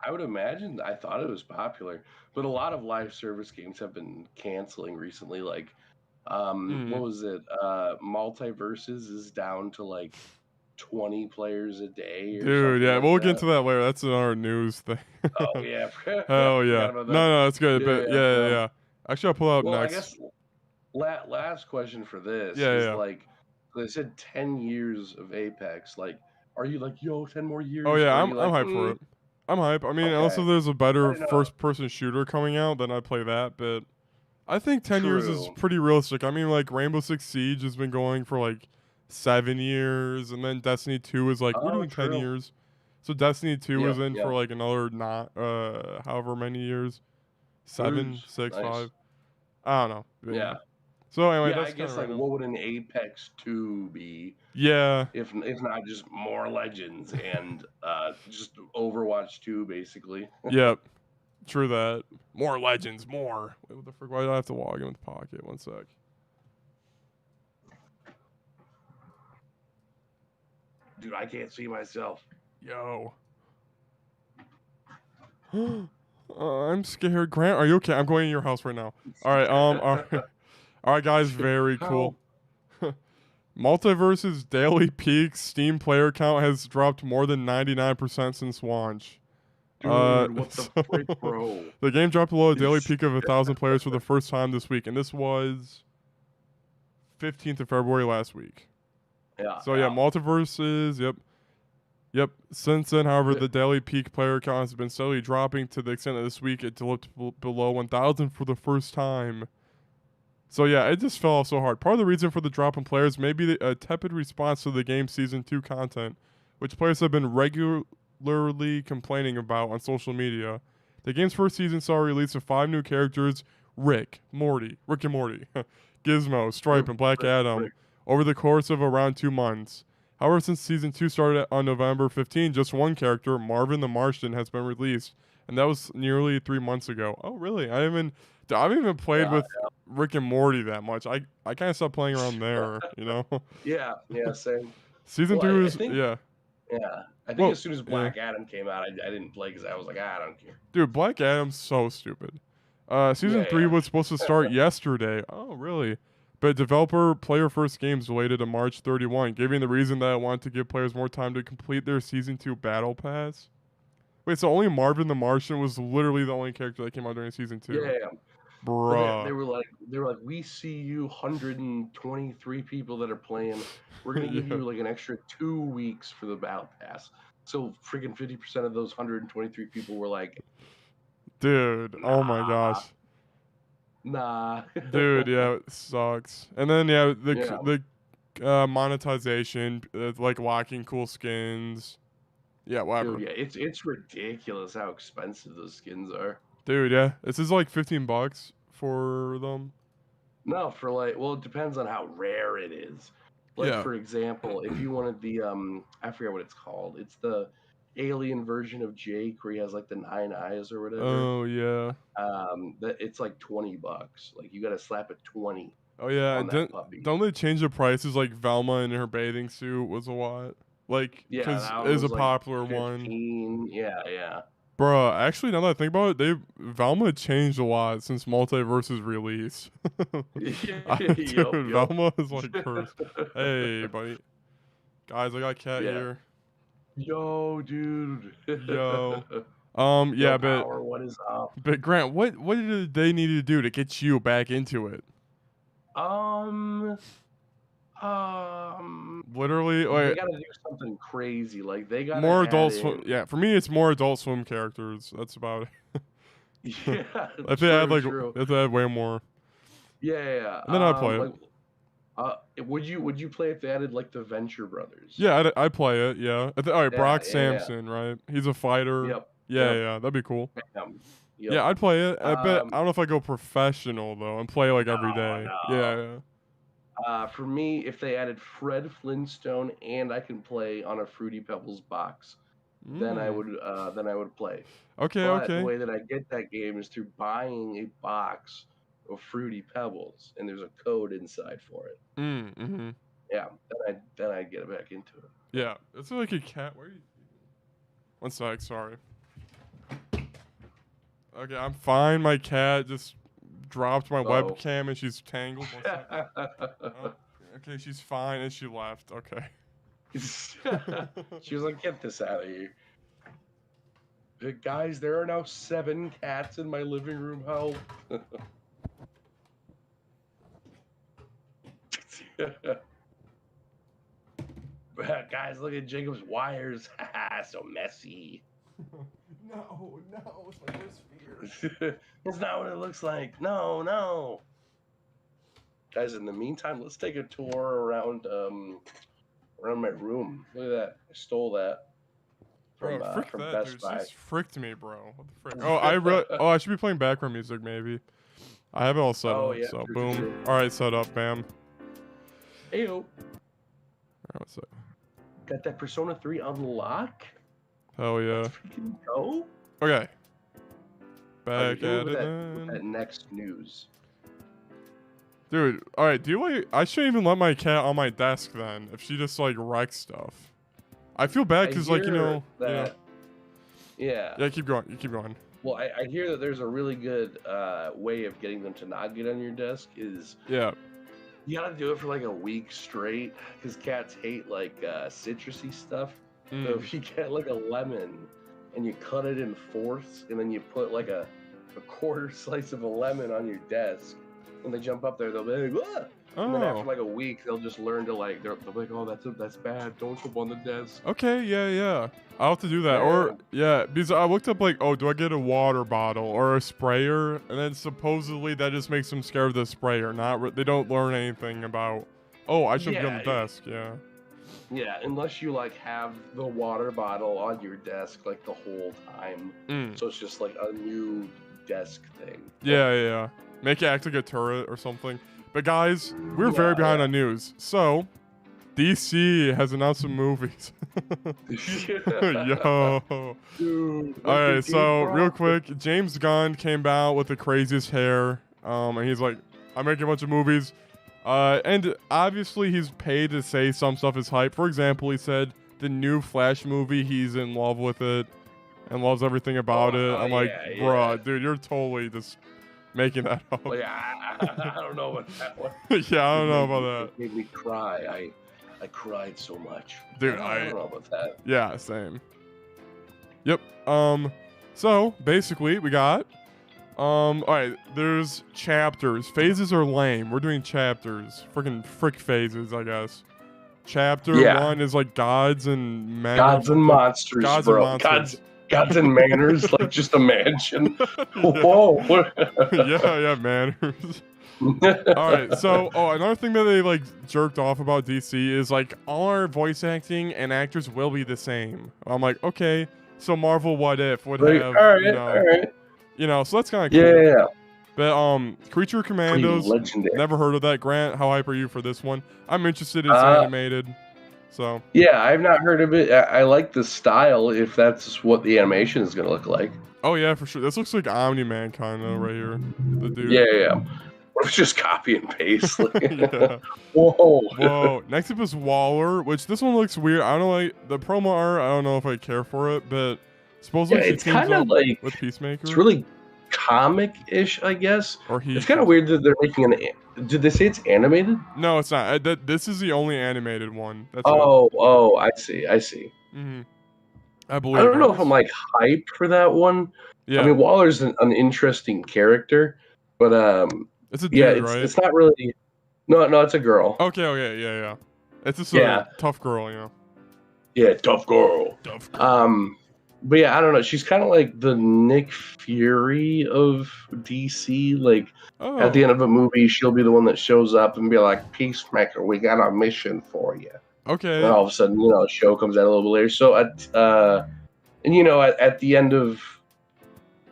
I would imagine. I thought it was popular, but a lot of live service games have been canceling recently. Like, what Mm. was it? Multiverses is down to like 20 players a day or Dude, something yeah, like we'll get that. into that later. That's another news thing. Oh yeah, Hell forgot yeah. about No, that. no, it's good. Yeah, But yeah, yeah, yeah, yeah. yeah. Actually, I'll pull up Well, I next. guess last question for this Yeah, is yeah. like, they said 10 years of Apex. Like, are you like, yo, 10 more years? Oh yeah, Or are I'm you I'm like, hyped for it. I'm hyped. I mean, unless okay, there's a I better didn't know. first-person shooter coming out, then I'd play that. But I think 10 years is True. pretty realistic. I mean, like Rainbow Six Siege has been going for like 7 years, and then Destiny 2 is like we're Oh, doing 10 true. years. So Destiny 2 is Yep, in for yep. like another not however many years, 7, Ooh, 6, nice. 5. I don't know. But Yeah. So anyway, Yeah, I that's kind guess of like random. what would an Apex 2 be Yeah. if not just more Legends and just Overwatch 2 basically. Yep. True that. More legends, more. Wait, what the frick? Why do I have to log in with Pocket? One sec. Dude, I can't see myself. Yo. I'm scared. Grant, are you okay? I'm going in your house right now. All right. All right, guys. Very cool. Multiverse's daily peak Steam player count has dropped more than 99% since launch. Dude, what the frick, bro? The game dropped below a daily peak of 1,000 players for the first time this week, and this was 15th of February last week. Yeah. So yeah, Multiverses, yep. Since then, however, the daily peak player count has been steadily dropping to the extent that this week it dipped below 1,000 for the first time. So yeah, it just fell off so hard. Part of the reason for the drop in players may be a tepid response to the game's Season 2 content, which players have been regularly complaining about on social media. The game's first season saw a release of 5 new characters, Rick and Morty, Gizmo, Stripe, and Black Adam, over the course of around 2 months. However, since Season 2 started on November 15, just one character, Marvin the Martian, has been released, and that was nearly 3 months ago. Oh, really? I haven't even played with Rick and Morty that much. I kind of stopped playing around there, you know? Yeah, same. Season 2 is, Yeah. I think as soon as Black Adam came out, I didn't play because I was like, I don't care. Dude, Black Adam's so stupid. Season 3 was supposed to start yesterday. Oh, really? But developer Player First Games delayed it to March 31, giving the reason that it wanted to give players more time to complete their Season 2 Battle Pass. Wait, so only Marvin the Martian was literally the only character that came out during Season 2? Yeah. Bruh. They were like, we see you 123 people that are playing. We're gonna give you like an extra 2 weeks for the Battle Pass. So freaking 50% of those 123 people were like, dude, nah. Oh my gosh. Nah. Dude, yeah, it sucks. And then the monetization, like locking cool skins. Yeah, whatever. Dude, yeah, it's ridiculous how expensive those skins are. Dude, yeah. This is like $15 for them. No, for like, well, it depends on how rare it is. Like, for example, if you wanted the, I forget what it's called. It's the alien version of Jake where he has like the 9 eyes or whatever. Oh, yeah. It's like $20. Like, you got to slap a 20. Oh, yeah. On that puppy. Don't they change the prices? Like, Velma in her bathing suit was a lot. Like, because it is a popular one. Yeah. Bruh, actually, now that I think about it, Velma changed a lot since Multiverse's release. Dude, Velma is like cursed. Hey, buddy. Guys, I got Cat here. Yo, dude. Yo. Yeah, but Power, what is up? But Grant, what did they need to do to get you back into it? Literally, like, they gotta do something crazy. Like they got more Adult Swim. Yeah, for me, it's more Adult Swim characters. That's about it. Yeah, if they had way more. Yeah. And then I play it. Would you play if they added like the Venture Brothers? Yeah, I play it. Yeah. All right, Brock Samson, right? He's a fighter. Yep. Yeah, that'd be cool. Yep. Yeah, I'd play it. I bet. I don't know if I go professional though and play like every day. No. Yeah. For me, if they added Fred Flintstone and I can play on a Fruity Pebbles box, then I would play. Okay. The way that I get that game is through buying a box of Fruity Pebbles, and there's a code inside for it. Mm-hmm. Yeah. Then I get back into it. Yeah, it's like a cat. Where are you? One sec. Sorry. Okay, I'm fine. My cat just dropped my webcam and she's tangled. Okay, she's fine and she left. Okay. She was like, "Get this out of here." Guys, there are now 7 cats in my living room. Help. Guys, look at Jacob's wires. So messy. No, it's my worst fear. That's not what it looks like. No. Guys, in the meantime, let's take a tour around my room. Look at that. I stole that from Best Buy. Just fricked me, bro. What the frick? I should be playing background music maybe. I have it all set up. Yeah, So boom. Sure. All right, set up, bam. Ayo. All right, what's that? Got that Persona 3 unlock? Hell yeah. Let's freaking go. Okay. Back at it. That next news. Dude, alright, I shouldn't even let my cat on my desk then, if she just like wrecks stuff. I feel bad because, like, that, yeah. Yeah, keep going. You keep going. Well, I hear that there's a really good way of getting them to not get on your desk is Yeah. you gotta do it for like a week straight because cats hate like citrusy stuff. So if you get like a lemon and you cut it in fourths and then you put like a quarter slice of a lemon on your desk, when they jump up there, they'll be like, "Whoa!" And then after like a week, they'll just learn to like, they'll be like, "Oh, that's bad. Don't jump on the desk." Okay, yeah. I'll have to do that. Or, because I looked up, like, oh, do I get a water bottle or a sprayer? And then supposedly that just makes them scared of the sprayer. They don't learn anything about, oh, I shouldn't be on the desk. Yeah. Yeah, unless you, like, have the water bottle on your desk, like, the whole time. So it's just, like, a new desk thing. Yeah. Make it act like a turret or something. But, guys, we're very behind on news. So, DC has announced some movies. Yo. Dude, Alright, so real quick, James Gunn came out with the craziest hair. And he's like, I'm making a bunch of movies. And obviously he's paid to say some stuff is hype. For example, he said the new Flash movie, he's in love with it and loves everything about it. I'm like, bruh, dude, you're totally just making that up. Well, yeah, I don't know about that one. Yeah, I don't know about that. It made me cry. I cried so much. Dude, I don't know about that. Yeah, same. Yep. So basically we got alright, there's chapters. Phases are lame. We're doing chapters. Frick phases, I guess. Chapter 1 is like gods and manners. Gods and monsters, gods bro. And monsters. Gods and manners, like just a mansion. Whoa. yeah, manners. Alright, so another thing that they like jerked off about DC is like all our voice acting and actors will be the same. I'm like, okay, so Marvel What If would have so that's kind of cool. Yeah. But Creature Commandos, never heard of that. Grant, how hype are you for this one? I'm interested. It's animated. So yeah, I've not heard of it. I like the style if that's what the animation is going to look like. Oh yeah, for sure. This looks like Omni-Man kind of right here. The dude. Yeah. What if it's just copy and paste? Yeah. Whoa. Next up is Waller, which this one looks weird. I don't know, like the promo art. I don't know if I care for it, but supposedly it's kind of like with Peacemaker. It's really comic-ish, I guess. It's kind of weird that they're making an. Did they say it's animated? No, it's not. This is the only animated one. That's I see. Mm-hmm. I believe. I don't know if I'm like hyped for that one. Yeah. I mean, Waller's an interesting character, but it's a dude, right? It's not really. No, it's a girl. Okay, yeah. It's just a tough girl, you know. Yeah, tough girl. But yeah, I don't know. She's kind of like the Nick Fury of DC. Like at the end of a movie, she'll be the one that shows up and be like, "Peacemaker, we got a mission for you." Okay. And all of a sudden, a show comes out a little bit later. So at the end of.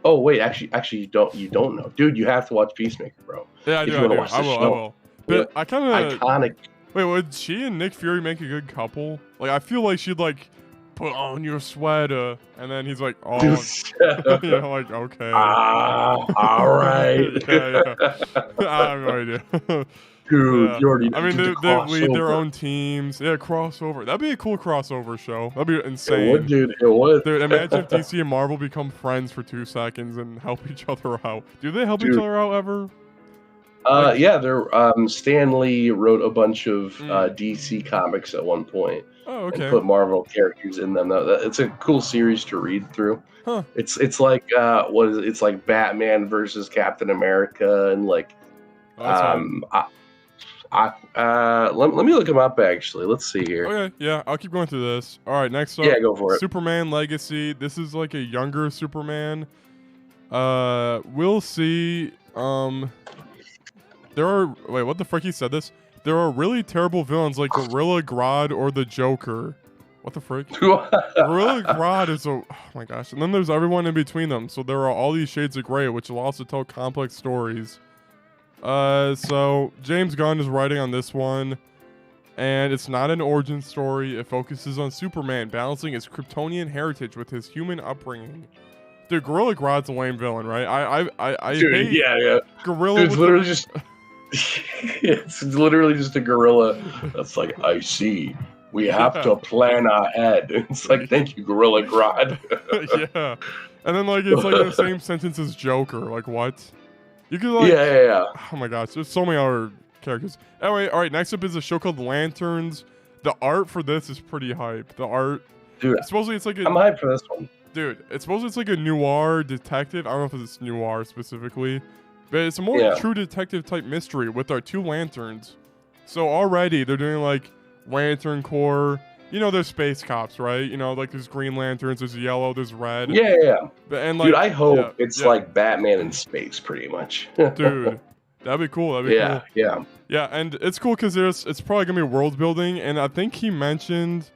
Oh wait, actually, you don't know, dude. You have to watch Peacemaker, bro. Yeah, I do. I will. But I kind of iconic. Wait, would she and Nick Fury make a good couple? Like, I feel like she'd like. Put on your sweater, and then he's like, "Oh, like okay, all right." yeah. I have no idea, dude. You already. I mean, they lead their own teams. Yeah, crossover. That'd be a cool crossover show. That'd be insane. It would, dude. It would. Dude, imagine if DC and Marvel become friends for 2 seconds and help each other out. Do they help each other out ever? Yeah, Stan Lee wrote a bunch of DC comics at one point. Oh, okay. And put Marvel characters in them. It's a cool series to read through. Huh. It's like it's like Batman versus Captain America and like let me look them up actually. Let's see here. Okay, yeah, I'll keep going through this. All right, next up. Yeah, go for it. Superman Legacy. This is like a younger Superman. We'll see. Wait, what the frick? He said this. There are really terrible villains like Gorilla Grodd or the Joker. What the frick? Gorilla Grodd is oh my gosh. And then there's everyone in between them. So there are all these shades of gray, which allows to tell complex stories. So James Gunn is writing on this one. And it's not an origin story. It focuses on Superman balancing his Kryptonian heritage with his human upbringing. Dude, Gorilla Grodd's a lame villain, right? I Dude, hate yeah. Gorilla. Dude, it's literally just. It's literally just a gorilla that's like, I see We have to plan ahead. It's like, thank you, Gorilla Grodd. Yeah. And then like it's like in the same sentence as Joker. Like what? You could like yeah. Oh my gosh, there's so many other characters. Anyway, all right, next up is a show called Lanterns. The art for this is pretty hype. The art, Dude, supposedly it's like I'm hyped for this one. Dude, it's supposedly it's like a noir detective. I don't know if it's noir specifically, but it's a more true detective type mystery with our 2 lanterns. So already they're doing like Lantern Corps. You know, there's space cops, right? You know, like there's Green Lanterns, there's yellow, there's red. Yeah. And like, dude, I hope it's like Batman in space, pretty much. Dude, that'd be cool. That'd be cool. Yeah. Yeah, and it's cool because it's probably gonna be world building, and I think he mentioned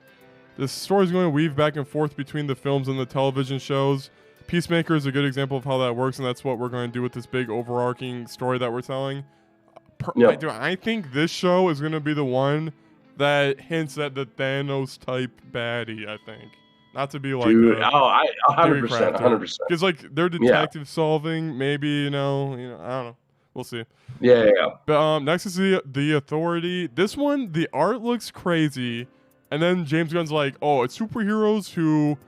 this story's going to weave back and forth between the films and the television shows. Peacemaker is a good example of how that works, and that's what we're going to do with this big overarching story that we're telling. Dude, I think this show is going to be the one that hints at the Thanos type baddie. I think, not to be like, dude, 100%. Because like they're detective solving, maybe you know, I don't know. We'll see. Yeah. But next is the Authority. This one, the art looks crazy, and then James Gunn's like, "Oh, it's superheroes who,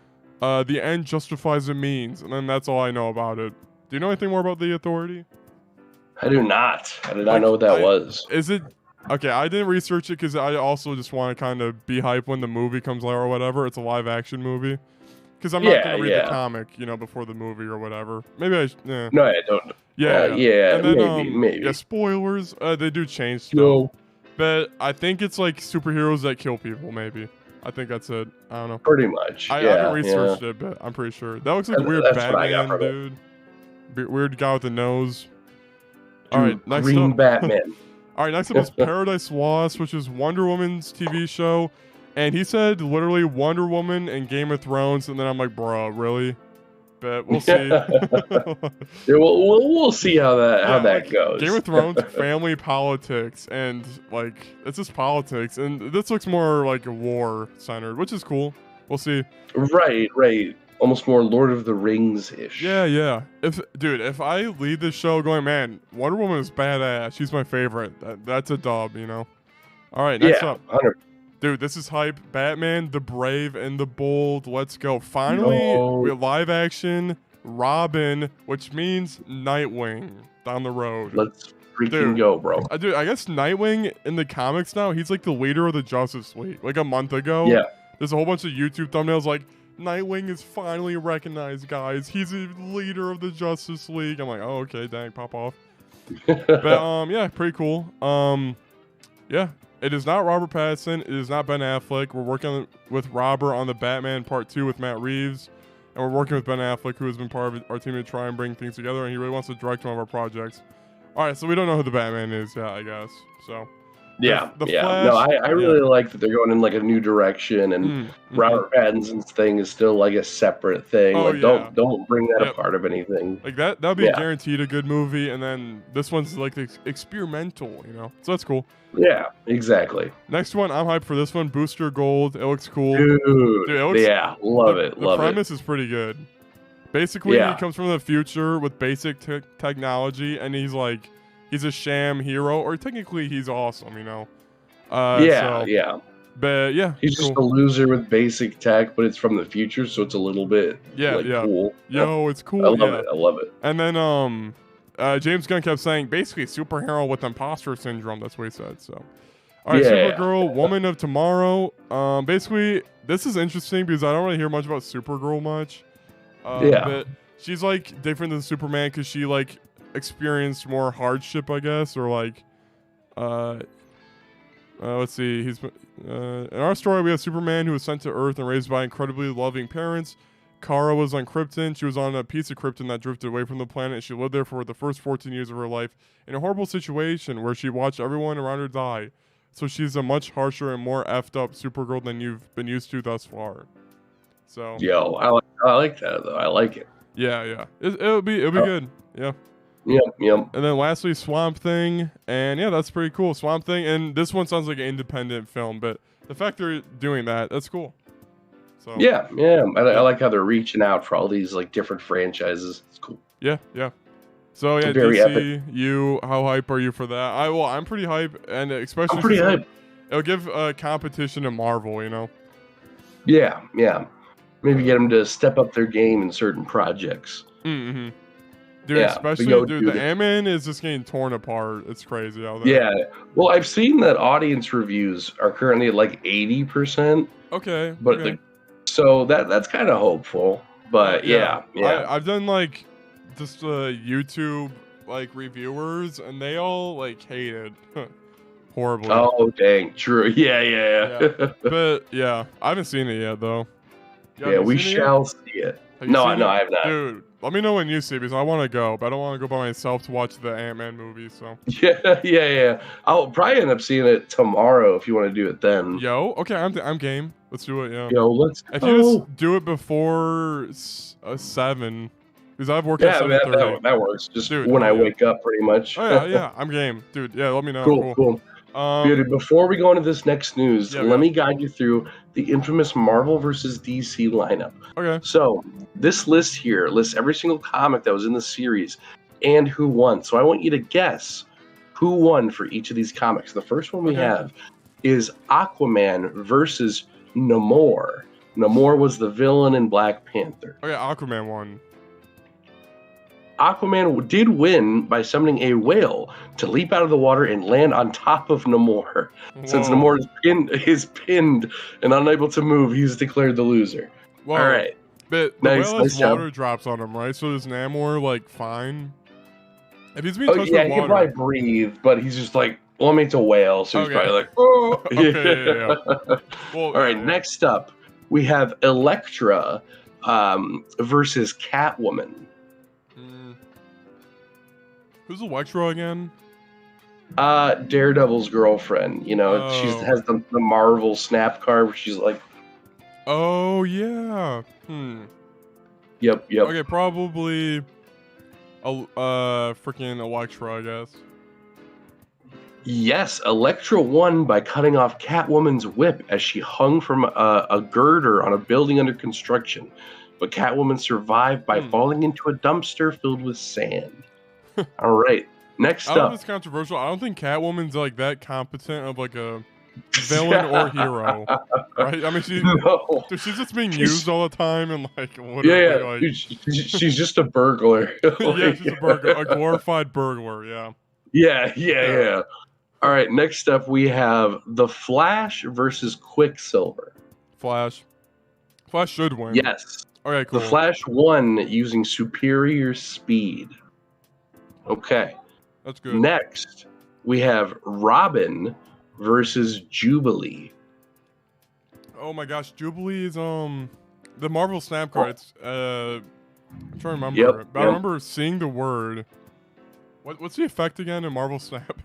the end justifies the means," and then that's all I know about it. Do you know anything more about the Authority? I do not. I did not know what that was. Is it? Okay, I didn't research it because I also just want to kind of be hyped when the movie comes out or whatever. It's a live action movie. Because I'm not going to read the comic, before the movie or whatever. Maybe I No, I don't. Yeah. And then, maybe. Yeah, spoilers. They do change stuff. But I think it's like superheroes that kill people, maybe. I think that's it. I don't know. Pretty much. I haven't researched it, but I'm pretty sure. That looks like a weird Batman, dude. Weird guy with a nose. All right, next Green up. Batman. All right, next up is Paradise Lost, which is Wonder Woman's TV show. And he said literally Wonder Woman and Game of Thrones, and then I'm like, bro, really? But we'll see. we'll see how that goes. Game of Thrones, family politics, and like it's just politics, and this looks more like a war centered, which is cool. We'll see. Right. Almost more Lord of the Rings ish. Yeah. If I lead this show going, man, Wonder Woman is badass. She's my favorite. That's a dub, All right, next up. 100. Dude, this is hype. Batman, the Brave and the Bold. Let's go. Finally, we have live action Robin, which means Nightwing down the road. Let's freaking go, bro. Dude, I guess Nightwing in the comics now, he's like the leader of the Justice League. Like a month ago, there's a whole bunch of YouTube thumbnails like, Nightwing is finally recognized, guys. He's a leader of the Justice League. I'm like, oh, okay, dang, pop off. But, yeah, pretty cool. Yeah. It is not Robert Pattinson. It is not Ben Affleck. We're working with Robert on the Batman Part 2 with Matt Reeves. And we're working with Ben Affleck, who has been part of our team to try and bring things together. And he really wants to direct one of our projects. All right, so we don't know who the Batman is yet, I guess. So. Yeah. Flash, No, I really like that they're going in like a new direction, and Robert Pattinson's thing is still like a separate thing. Don't bring that a part of anything. Like that'll be guaranteed a good movie, and then this one's like experimental, So that's cool. Yeah, exactly. Next one, I'm hyped for this one. Booster Gold. It looks cool. Dude love it. The premise is pretty good. Basically, he comes from the future with basic technology, and he's a sham hero, or technically he's awesome, But yeah, he's just a loser with basic tech, but it's from the future, so it's a little bit cool. Yo, it's cool. I love it. And then James Gunn kept saying basically superhero with imposter syndrome. That's what he said. So, all right, Supergirl, Woman of Tomorrow. Basically, this is interesting because I don't really hear much about Supergirl much. But she's like different than Superman because she like experienced more hardship, I guess, or like let's see, in our story we have Superman who was sent to Earth and raised by incredibly loving parents. Kara was on Krypton. She was on a piece of Krypton that drifted away from the planet. She lived there for the first 14 years of her life in a horrible situation where she watched everyone around her die. So she's a much harsher and more effed up Supergirl than you've been used to thus far. So I like that though. I like it. Yeah. It'll be good. Yeah. Yep. And then lastly, Swamp Thing. And yeah, that's pretty cool. Swamp Thing. And this one sounds like an independent film, but the fact they're doing that, that's cool. So Yeah. I like how they're reaching out for all these like different franchises. It's cool. Yeah. So yeah, very DCU, how hype are you for that? I'm pretty hype, and especially I'm pretty hype. It'll give competition to Marvel, you know. Yeah, yeah. Maybe get them to step up their game in certain projects. Mm-hmm. Dude, Yeah, but especially, yo, dude, dude, the Ant-Man is just getting torn apart. It's crazy out there. yeah. Well, I've seen that audience reviews are currently at like 80%, Okay. but Okay. so that's kind of hopeful. But yeah. I've done like just YouTube like reviewers, and they all like hate it horribly. Oh dang, true. Yeah. But yeah, I haven't seen it yet though. Yeah, we shall see it. No, I have not. Dude, let me know when you see it because I want to go, but I don't want to go by myself to watch the Ant-Man movie. So Yeah. I'll probably end up seeing it tomorrow if you want to do it then. Yo, okay, I'm game. Let's do it. Yeah. Yo, let's go. If you just do it before 7, because I've worked at 7:30. That works. Just Dude, when I wake up, pretty much. Oh yeah, I'm game, dude. Yeah, let me know. Cool. Dude, before we go into this next news, let me guide you through the infamous Marvel versus DC lineup. Okay. So this list here lists every single comic that was in the series and who won. So I want you to guess who won for each of these comics. The first one we have is Aquaman versus Namor. Namor was the villain in Black Panther. Okay, Aquaman won. Aquaman did win by summoning a whale to leap out of the water and land on top of Namor. Whoa. Since Namor is pinned and unable to move, he's declared the loser. Whoa. All right. But the whale has water drops on him, right? So is Namor like fine? If he's being touched with water, he can probably breathe, but he's just like, well, I mean, it's a whale, so he's probably like, oh. Yeah. Well, all right, next up, we have Elektra versus Catwoman. Who's Elektra again? Daredevil's girlfriend. You know, she has the Marvel snap card where she's like, oh yeah. Yep. Okay, probably freaking Elektra, I guess. Yes, Elektra won by cutting off Catwoman's whip as she hung from a girder on a building under construction. But Catwoman survived by falling into a dumpster filled with sand. All right, next up. I know it's controversial. I don't think Catwoman's like that competent of like a villain or hero, right? I mean, she's just being used all the time and like whatever. Yeah. She's just a burglar. Yeah, she's a burglar, a glorified burglar. Yeah. Yeah. All right, next up we have the Flash versus Quicksilver. Flash should win. Yes. All right, cool. The Flash won using superior speed. Okay. That's good. Next, we have Robin versus Jubilee. Oh my gosh, Jubilee is the Marvel snap card. It's I'm trying to remember it, but I remember seeing the word. What's the effect again in Marvel Snap?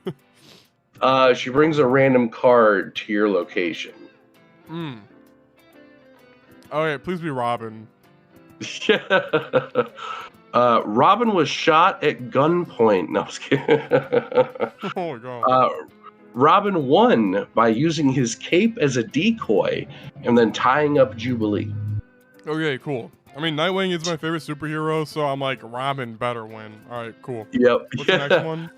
She brings a random card to your location. Okay, please be Robin. Yeah. Robin was shot at gunpoint. No, I was kidding. Oh my god. Robin won by using his cape as a decoy and then tying up Jubilee. Okay, cool. I mean, Nightwing is my favorite superhero, so I'm like, Robin better win. All right, cool. Yep. What's the next one?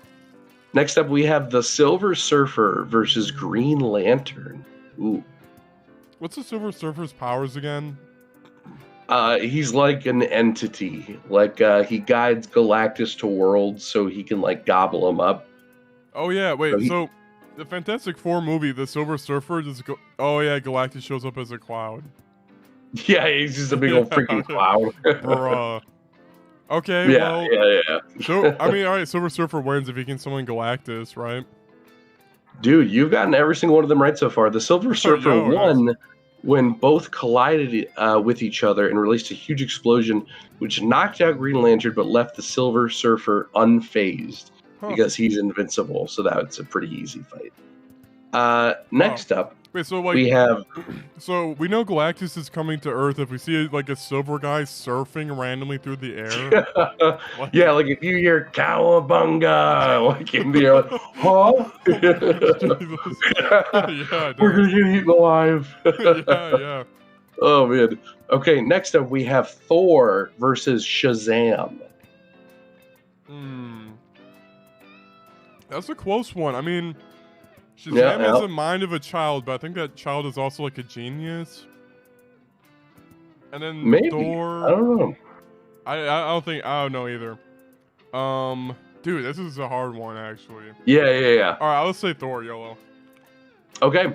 Next up, we have the Silver Surfer versus Green Lantern. Ooh. What's the Silver Surfer's powers again? He's like an entity. Like, he guides Galactus to worlds so he can, like, gobble them up. Oh, yeah. Wait, so the Fantastic Four movie, the Silver Surfer, oh, yeah, Galactus shows up as a cloud. Yeah, he's just a big old freaking cloud. Bruh. Okay, yeah. So, I mean, all right, Silver Surfer wins if he can summon Galactus, right? Dude, you've gotten every single one of them right so far. The Silver Surfer won when both collided with each other and released a huge explosion, which knocked out Green Lantern but left the Silver Surfer unfazed because he's invincible. So that's a pretty easy fight. Next up, wait, so like we have. So we know Galactus is coming to Earth if we see like a silver guy surfing randomly through the air. Yeah, like if you hear "Cowabunga" like in the air, like, huh? Yeah, we're gonna get eaten alive. Yeah. Oh man. Okay, next up we have Thor versus Shazam. That's a close one. I mean, Shazam has the mind of a child, but I think that child is also like a genius. And then Maybe. Thor. I don't know. I don't know either. Dude, this is a hard one actually. Yeah. All right, let's say Thor, YOLO. Okay,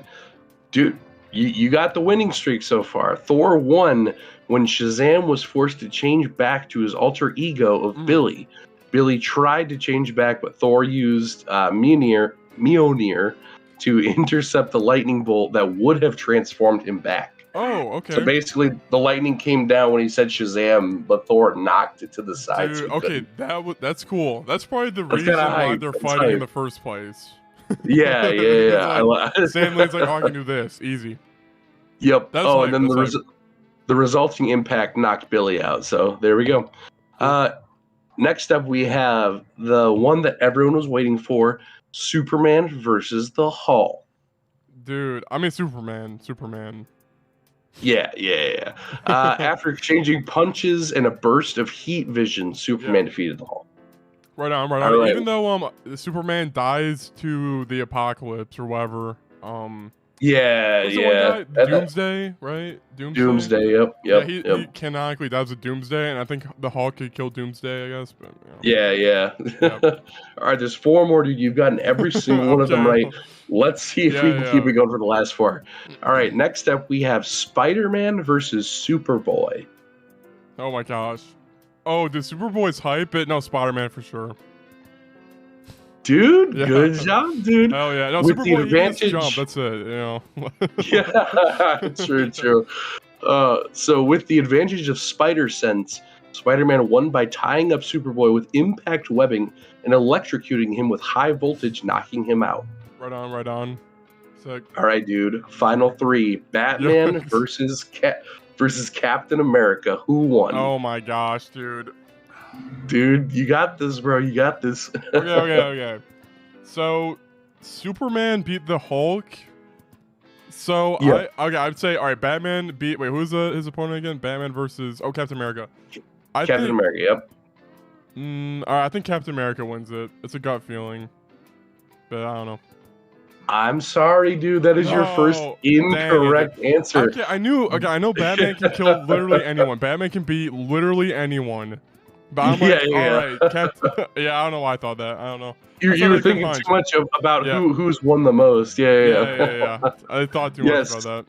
dude, you got the winning streak so far. Thor won when Shazam was forced to change back to his alter ego of Billy. Billy tried to change back, but Thor used Mjolnir to intercept the lightning bolt that would have transformed him back. Oh, okay. So basically, the lightning came down when he said Shazam, but Thor knocked it to the side. Dude, so okay, that's cool. That's probably the That's reason kinda why hype. they're That's fighting in hype. the first place. Yeah. Stan Lee's like, oh, I can do this. Easy. Yep. That's and hype, then that's the resulting impact knocked Billy out. So there we go. Next up, we have the one that everyone was waiting for: Superman versus the Hulk. Dude, I mean Superman. Yeah. After exchanging punches and a burst of heat vision, Superman defeated the Hulk. Right on. All right. Even though Superman dies to the apocalypse or whatever. Yeah. Doomsday, right? Doomsday. Yep. Yeah, he canonically dies with Doomsday, and I think the Hulk could kill Doomsday, I guess. But, Yeah. Yep. All right, there's 4 more, dude. You've gotten every single one of them right. Let's see if we can keep it going for the last 4. All right, next up we have Spider-Man versus Superboy. Oh my gosh. Oh, the Superboy's hype, but no, Spider-Man for sure. Dude, good job, dude. Oh yeah, no, With Superboy, the advantage, jump. That's it. You know. Yeah, true. So with the advantage of Spider Sense, Spider-Man won by tying up Superboy with impact webbing and electrocuting him with high voltage, knocking him out. Right on. Sick. All right, dude. Final 3: Batman versus Captain America. Who won? Oh my gosh, dude. Dude, you got this, bro. You got this. Okay. So, Superman beat the Hulk. So, I'd say, all right, Batman beat... Wait, who's his opponent again? Batman versus... Oh, Captain America. Captain America, yep. All right, I think Captain America wins it. It's a gut feeling. But I don't know. I'm sorry, dude. That is your first incorrect answer. Okay, I know Batman can kill literally anyone. Batman can beat literally anyone. But I'm like, all right, yeah, I don't know why I thought that. I don't know. You were thinking too much about who's won the most. Yeah. I thought too much about that.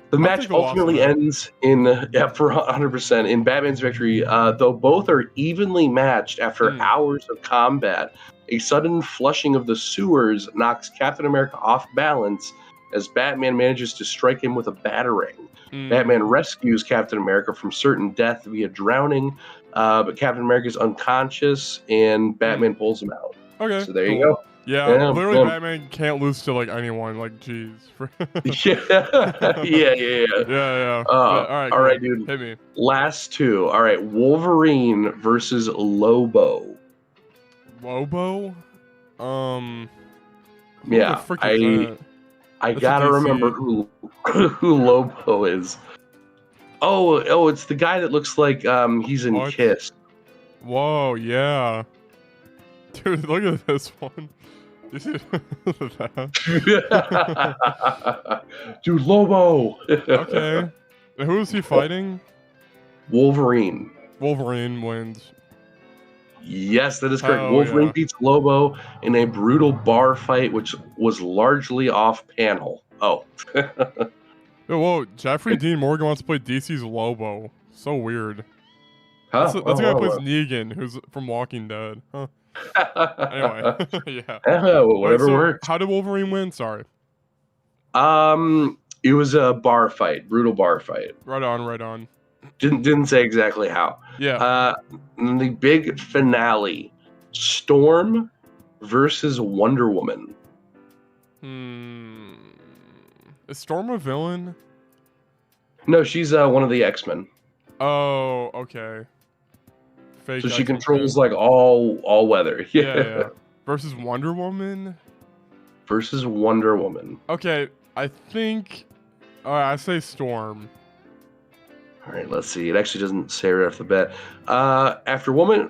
The match ultimately ends in for 100% in Batman's victory. Though both are evenly matched after hours of combat, a sudden flushing of the sewers knocks Captain America off balance as Batman manages to strike him with a batarang. Batman rescues Captain America from certain death via drowning, but Captain America's unconscious and Batman pulls him out. Okay, so there you go. Yeah, literally, Batman can't lose to like anyone. Like, jeez. Yeah. All right, dude. Hit me. Last 2. All right, Wolverine versus Lobo. Lobo? Yeah, I gotta remember who Lobo is. Oh, it's the guy that looks like he's in Kiss. Whoa, yeah. Dude, look at this one. Dude, Lobo. Okay. Who is he fighting? Wolverine. Wolverine wins. Yes, that is correct. Wolverine beats Lobo in a brutal bar fight, which was largely off panel. Oh. Whoa, Jeffrey Dean Morgan wants to play DC's Lobo. So weird. Huh? That's the guy who plays Negan, who's from Walking Dead. Huh. Anyway, whatever works. How did Wolverine win? Sorry. It was a bar fight, brutal bar fight. Right on. Didn't say exactly how. Yeah. The big finale: Storm versus Wonder Woman. Is Storm a villain? No, she's one of the X-Men. Oh, okay. Fake so she controls like all weather. Yeah. Versus Wonder Woman. Versus Wonder Woman. Okay, I think. All right, I say Storm. All right, let's see. It actually doesn't say right off the bat. After Woman.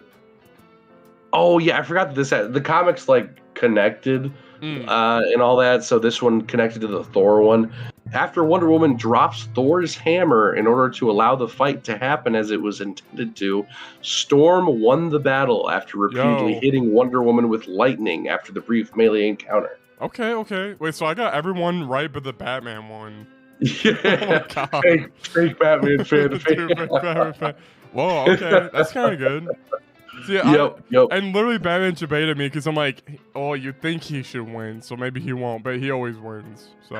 Oh yeah, I forgot this. The comics like connected. and all that. So this one connected to the Thor one. After Wonder Woman drops Thor's hammer in order to allow the fight to happen as it was intended to, Storm won the battle after repeatedly hitting Wonder Woman with lightning after the brief melee encounter. Okay. Wait, so I got everyone right but the Batman one. Yeah. Oh my God. Fake Batman fan. Dude, fake Batman fan. Whoa, okay. That's kind of good. See, Yep. And literally Batman debated me because I'm like, oh, you think he should win, so maybe he won't, but he always wins. So,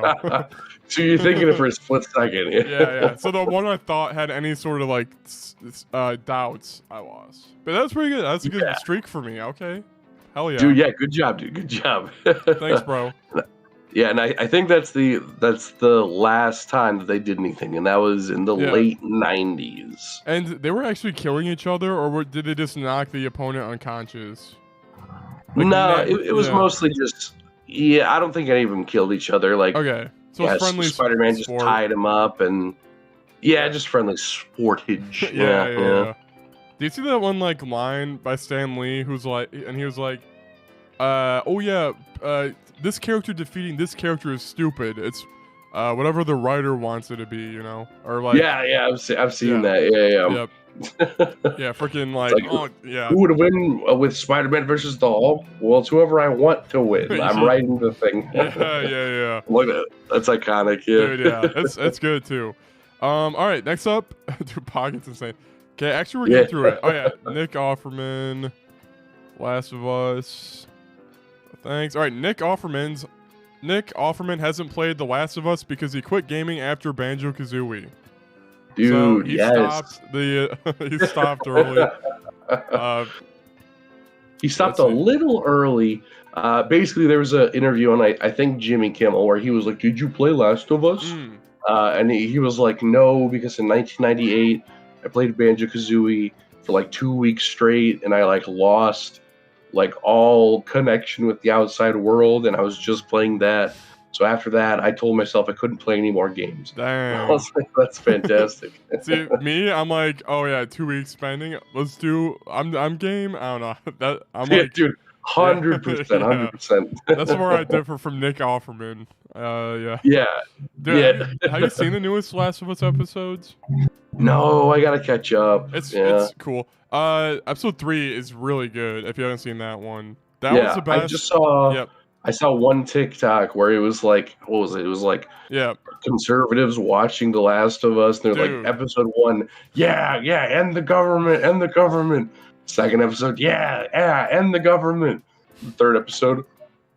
So you're thinking it for a split second. yeah. So the one I thought had any sort of like doubts, I lost. But that's pretty good. That's a good streak for me. Okay. Hell yeah. Dude, yeah, good job, dude. Good job. Thanks, bro. Yeah, and I think that's the last time that they did anything, and that was in the late 90s. And they were actually killing each other, or did they just knock the opponent unconscious? Like, no, it was mostly just I don't think any of them killed each other. Like, okay, so friendly. Spider-Man just tied him up, and just friendly sportage. Yeah. Do you see that one like line by Stan Lee, who's like, and he was like, this character defeating this character is stupid. It's whatever the writer wants it to be, you know, or like I've seen that. Yep. Yeah, freaking like Who would win with Spider-Man versus the Hulk? Well, it's whoever I want to win. I'm writing the thing. Yeah. Look at that's iconic. Yeah, dude, yeah, it's good too. All right, next up, dude, Pocket's insane. Okay, actually we're getting through it. Oh yeah, Nick Offerman, Last of Us. Thanks. All right, Nick Offerman hasn't played The Last of Us because he quit gaming after Banjo-Kazooie. Dude, so he stopped early. He stopped a little early. Basically, there was an interview on I think Jimmy Kimmel where he was like, "Did you play Last of Us?" And he was like, "No, because in 1998 I played Banjo-Kazooie for like 2 weeks straight, and I like lost like all connection with the outside world, and I was just playing that. So after that, I told myself I couldn't play any more games." Damn. I was like, that's fantastic. See, me, I'm like, oh yeah, 2 weeks spending. Let's do. I'm game. I don't know. That I'm like, dude, 100%, 100%. That's where I differ from Nick Offerman. Yeah. Yeah. Dude, have you seen the newest Last of Us episodes? No, I gotta catch up. It's cool. Episode 3 is really good. If you haven't seen that one, that was the best. I just saw. Yep. I saw one TikTok where it was like, what was it? It was like, conservatives watching The Last of Us. And they're like, episode 1, end the government. Second episode, end the government. Third episode,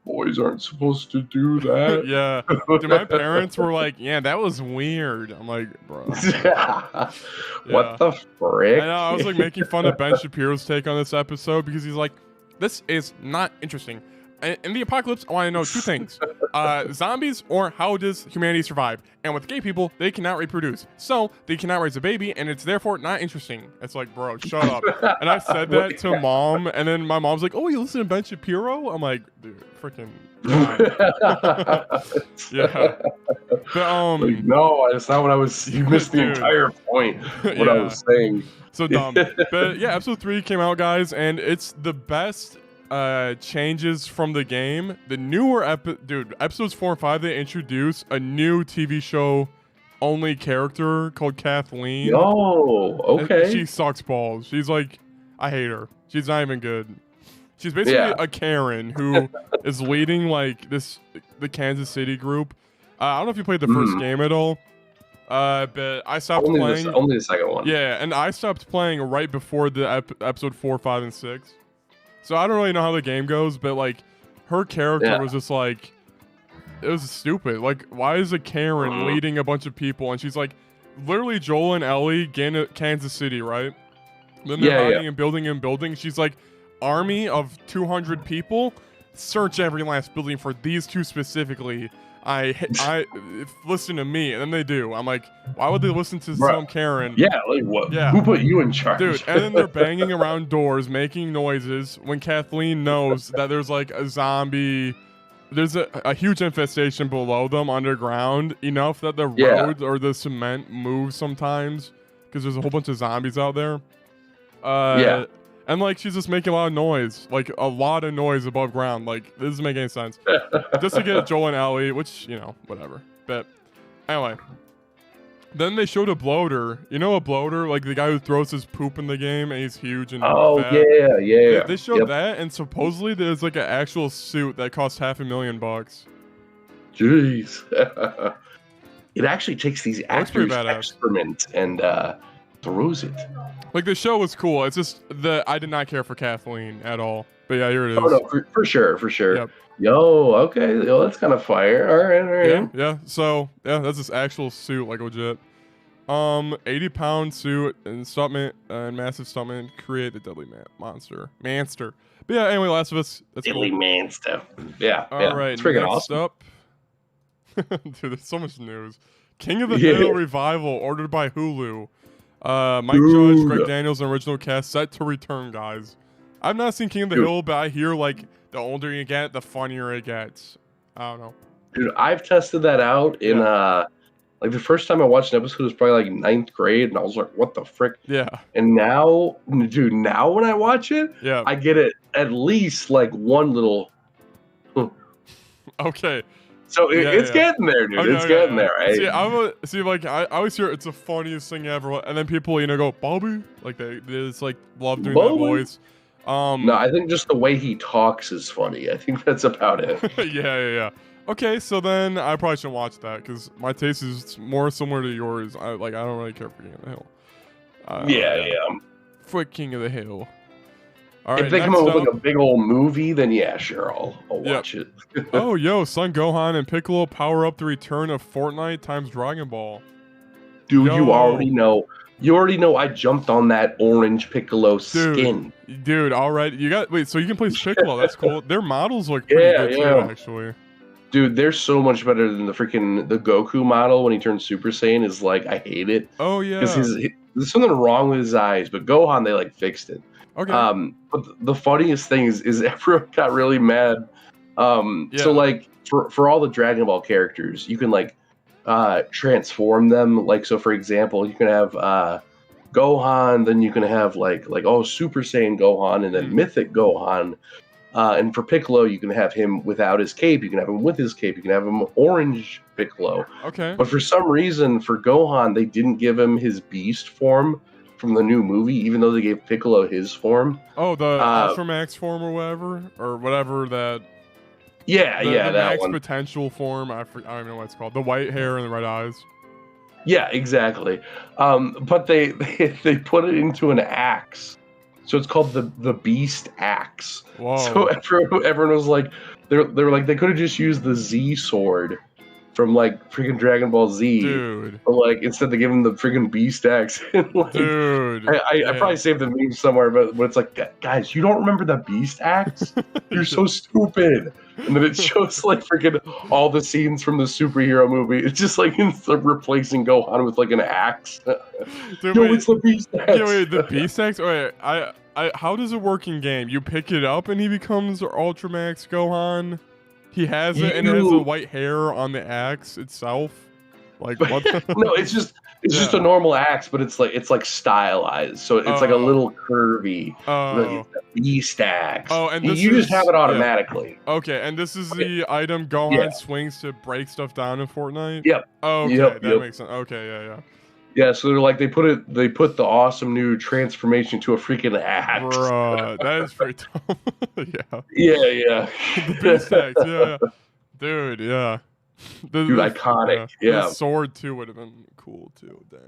boys aren't supposed to do that. Yeah. Dude, my parents were like, yeah, that was weird. I'm like, bro. What the frick? I know, I was like making fun of Ben Shapiro's take on this episode because he's like, this is not interesting. In the apocalypse, I want to know 2 things. Zombies or how does humanity survive? And with gay people, they cannot reproduce. So they cannot raise a baby, and it's therefore not interesting. It's like, bro, shut up. And I said that to Mom, and then my mom's like, oh, you listen to Ben Shapiro? I'm like, dude, freaking. Yeah. But, no, that's not what I was. You missed the entire point. What I was saying. So dumb. But yeah, episode 3 came out, guys, and it's the best changes from the game. The newer episodes 4 and 5, they introduce a new TV show only character called Kathleen. Oh, okay. And she sucks balls. She's like, I hate her. She's not even good. She's basically a Karen who is leading like the Kansas City group. I don't know if you played the first game at all. But I stopped playing. Only the second one. Yeah, and I stopped playing right before the episode 4, 5, and 6. So I don't really know how the game goes, but like her character was just like, it was stupid. Like, why is a Karen leading a bunch of people? And she's like, literally Joel and Ellie get into Kansas City, right? Then they're hiding and building. She's like, army of 200 people, search every last building for these 2 specifically. I listen to me, and then they do. I'm like, why would they listen to some Karen? Yeah, like what? Yeah. Who put you in charge? Dude, and then they're banging around doors, making noises when Kathleen knows that there's like a zombie. There's a huge infestation below them underground, enough that the road or the cement moves sometimes because there's a whole bunch of zombies out there. And like she's just making a lot of noise, like a lot of noise above ground. Like this doesn't make any sense. Just to get Joel and Ellie, which whatever. But anyway, then they showed a bloater. You know a bloater, like the guy who throws his poop in the game and he's huge and fat. Yeah. They showed that, and supposedly there's like an actual suit that costs $500,000. Jeez. It actually takes these actors' badass. excrement and throws it. Like the show was cool. It's just that I did not care for Kathleen at all. But yeah, here it is. Oh no, for sure. Yep. Yo, okay, yo, that's kind of fire. All right. Yeah. So yeah, that's this actual suit, like legit. 80-pound suit and stuntman and massive stuntman create the deadly monster. But yeah, anyway, Last of Us. That's Deadly cool. monster. Yeah. All right, It's freaking next awesome. up. Dude, there's so much news. King of the Hill revival ordered by Hulu. Mike Judge, Greg Daniels, and original cast set to return, guys. I've not seen King of the Hill, but I hear like the older you get, the funnier it gets. I don't know. Dude, I've tested that out in like the first time I watched an episode was probably like 9th grade, and I was like, what the frick? Yeah. And now, dude, now when I watch it, I get it at least like one little. Okay. So it's getting there, dude. It's getting there, right? See, like I always hear it's the funniest thing ever, and then people, go Bobby, like they just like love doing that voice. No, I think just the way he talks is funny. I think that's about it. Yeah. Okay, so then I probably shouldn't watch that because my taste is more similar to yours. I don't really care for King of the Hill. Yeah. For King of the Hill. All right, if they come up with like a big old movie, then yeah, sure, I'll watch it. Oh, yo, Son Gohan and Piccolo power up the return of Fortnite times Dragon Ball. Dude, you already know. You already know I jumped on that orange Piccolo skin. Dude, all right. So you can play Piccolo. That's cool. Their models look pretty good too, actually. Dude, they're so much better than the Goku model when he turns Super Saiyan. Is like, I hate it. Oh yeah. Because there's something wrong with his eyes, but Gohan, they like fixed it. Okay. But the funniest thing is everyone got really mad. So like for all the Dragon Ball characters, you can like transform them. Like, so for example, you can have Gohan, then you can have like Super Saiyan Gohan, and then Mythic Gohan. And for Piccolo, you can have him without his cape. You can have him with his cape. You can have him orange Piccolo. Okay. But for some reason, for Gohan, they didn't give him his Beast form from the new movie, even though they gave Piccolo his form. Oh, the Ultra Max form or whatever that. Yeah, the that Max one. Potential form. I don't even know what it's called. The white hair and the red eyes. Yeah, exactly. But they put it into an axe, so it's called the Beast Axe. Whoa. So everyone was like, they were like, they could have just used the Z sword from like freaking Dragon Ball Z. Dude. But like instead they gave him the freaking Beast Axe. Like, dude. I probably saved the meme somewhere, but it's like, guys, you don't remember the Beast Axe? You're so stupid. And then it shows like freaking all the scenes from the superhero movie. It's just like instead of replacing Gohan with like an axe. Dude, no, it's the Beast Axe. Yeah, wait, the Beast Axe? Wait, how does it work in game? You pick it up and he becomes Ultramax Gohan? He has it and it has the white hair on the axe itself? Like what? No, it's just a normal axe, but it's like stylized, so it's like a little curvy. Like it's a Beast Axe. Oh, and you just have it automatically. Yeah. Okay, and this is the item Gohan swings to break stuff down in Fortnite. Yep. Oh, okay, that makes sense. Okay, yeah. Yeah, so they're like they put the awesome new transformation to a freaking axe. Bruh, that is pretty dumb. Yeah. Yeah. The Beast Axe, yeah. Dude, yeah. Dude, iconic. Yeah. The sword too would have been cool too. Dang.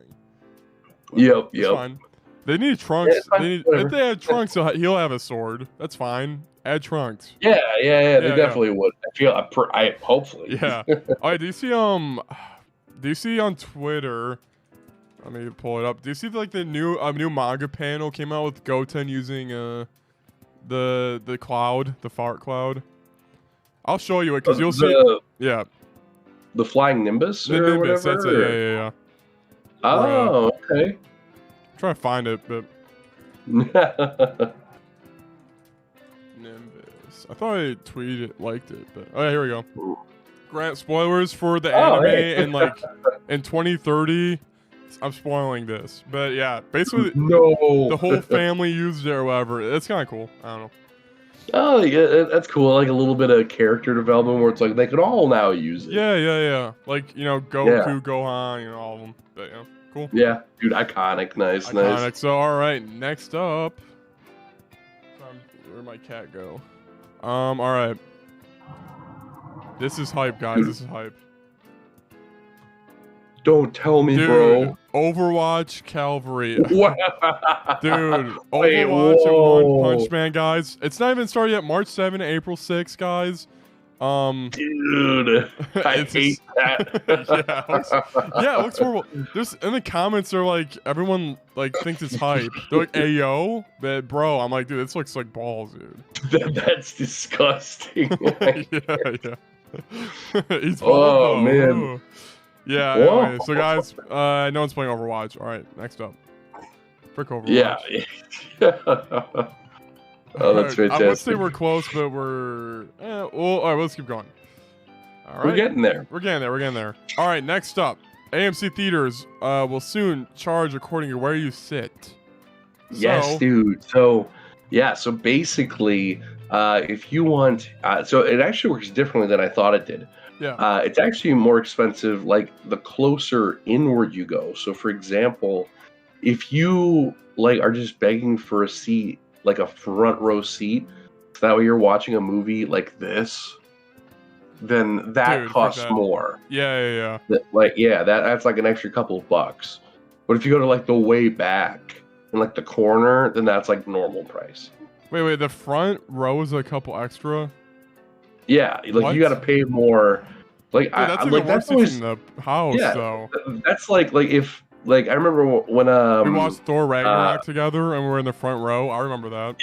But yep. Fine. They need Trunks. Yeah, if they had Trunks, he'll have a sword. That's fine. Add Trunks. Yeah. They definitely would. I hopefully. Yeah. Oh, do you see on Twitter? Let me pull it up. Do you see like the new manga panel came out with Goten using the cloud, the fart cloud? I'll show you it because you'll see. Yeah. The flying Nimbus or Nimbus, whatever? That's it. Yeah. Oh, okay. I'm trying to find it, but Nimbus. I thought I liked it, but oh yeah, here we go. Grant spoilers for the anime in 2030. I'm spoiling this, but yeah, basically No. the whole family used it or whatever. It's kind of cool. I don't know. Oh, yeah, that's cool. Like a little bit of character development where it's like they could all now use it. Yeah. Like, you know, Goku, Gohan, you know, all of them. But yeah, cool. Yeah, dude, iconic. Nice. Iconic. So, all right, next up. Where'd my cat go? All right. This is hype, guys. This is hype. Don't tell me, Dude, bro. Overwatch Calvary. Wow. Dude, Wait, Overwatch and whoa. One Punch Man, guys. It's not even started yet. March 7, April 6, guys. Dude, I hate that. Yeah, it looks horrible. There's in the comments, they're like, everyone like thinks it's hype. They're like, "Ayo," but bro, I'm like, dude, this looks like balls, dude. That's disgusting. yeah. He's Oh, bald, man. Ooh. Yeah. Whoa. Anyway, so guys, no one's playing Overwatch. All right, next up, frick Overwatch. Yeah. Oh, that's fantastic. I would say we're close, but we're well. All right, let's keep going. All right, We're getting there. We're getting there. All right, next up, AMC theaters will soon charge according to where you sit. Yes, dude. So basically, if you want, so it actually works differently than I thought it did. Yeah. It's actually more expensive, like the closer inward you go. So, for example, if you like are just begging for a seat, like a front row seat, so that way you're watching a movie like this, then that costs more. Yeah. That's like an extra couple of bucks. But if you go to like the way back in like the corner, then that's like normal price. Wait, the front row is a couple extra? Yeah, like What? you got to pay more. Like Dude, that's even like worse that's always in the house, though. that's like if like I remember when We watched Thor Ragnarok together and we were in the front row. I remember that.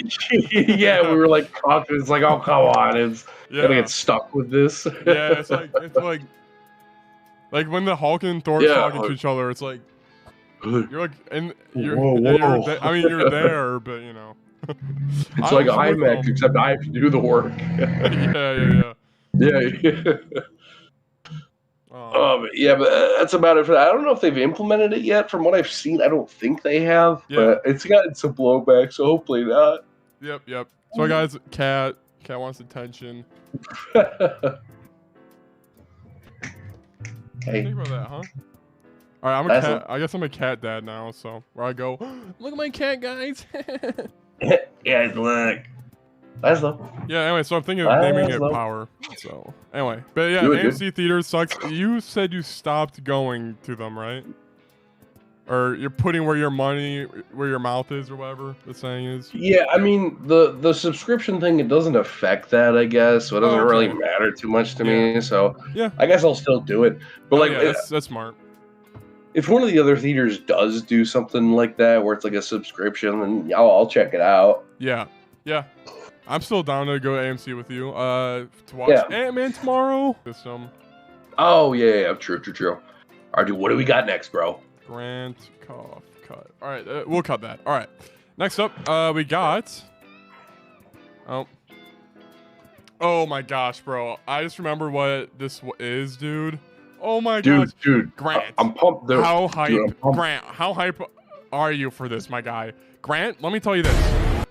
yeah, we were like talking. It's like, oh come on, it's gonna get stuck with this. Yeah, it's like when the Hulk and Thor talking to each other. It's like you're like and you're. Whoa. I mean, you're there, but you know. It's like IMAX, except I have to do the work. Yeah. But that's about it for that. I don't know if they've implemented it yet. From what I've seen, I don't think they have. Yeah. But it's gotten some blowback, so hopefully not. Yep. So guys, cat wants attention. Hey. Think about that, huh? All right, I'm a cat. I guess I'm a cat dad now. So where I go, look at my cat, guys. Yeah, look. That's low. Yeah, anyway, so I'm thinking of naming it Power. So, anyway. But yeah, AMC theaters sucks. You said you stopped going to them, right? Or you're putting where your mouth is, or whatever the saying is. Yeah, I mean, the subscription thing, it doesn't affect that, I guess. So it doesn't really matter too much to me. So yeah, I guess I'll still do it. But that's smart. If one of the other theaters does do something like that, where it's like a subscription, then I'll check it out. Yeah. I'm still down to go to AMC with you. To watch Ant-Man tomorrow. Oh yeah, true. All right, dude, what do we got next, bro? Grant cough cut. All right, we'll cut that. All right. Next up, we got. Oh my gosh, bro! I just remember what this is, dude. Oh my gosh, dude, Grant, I'm pumped. Dude. How hype, Grant? How hype are you for this, my guy? Grant, let me tell you this.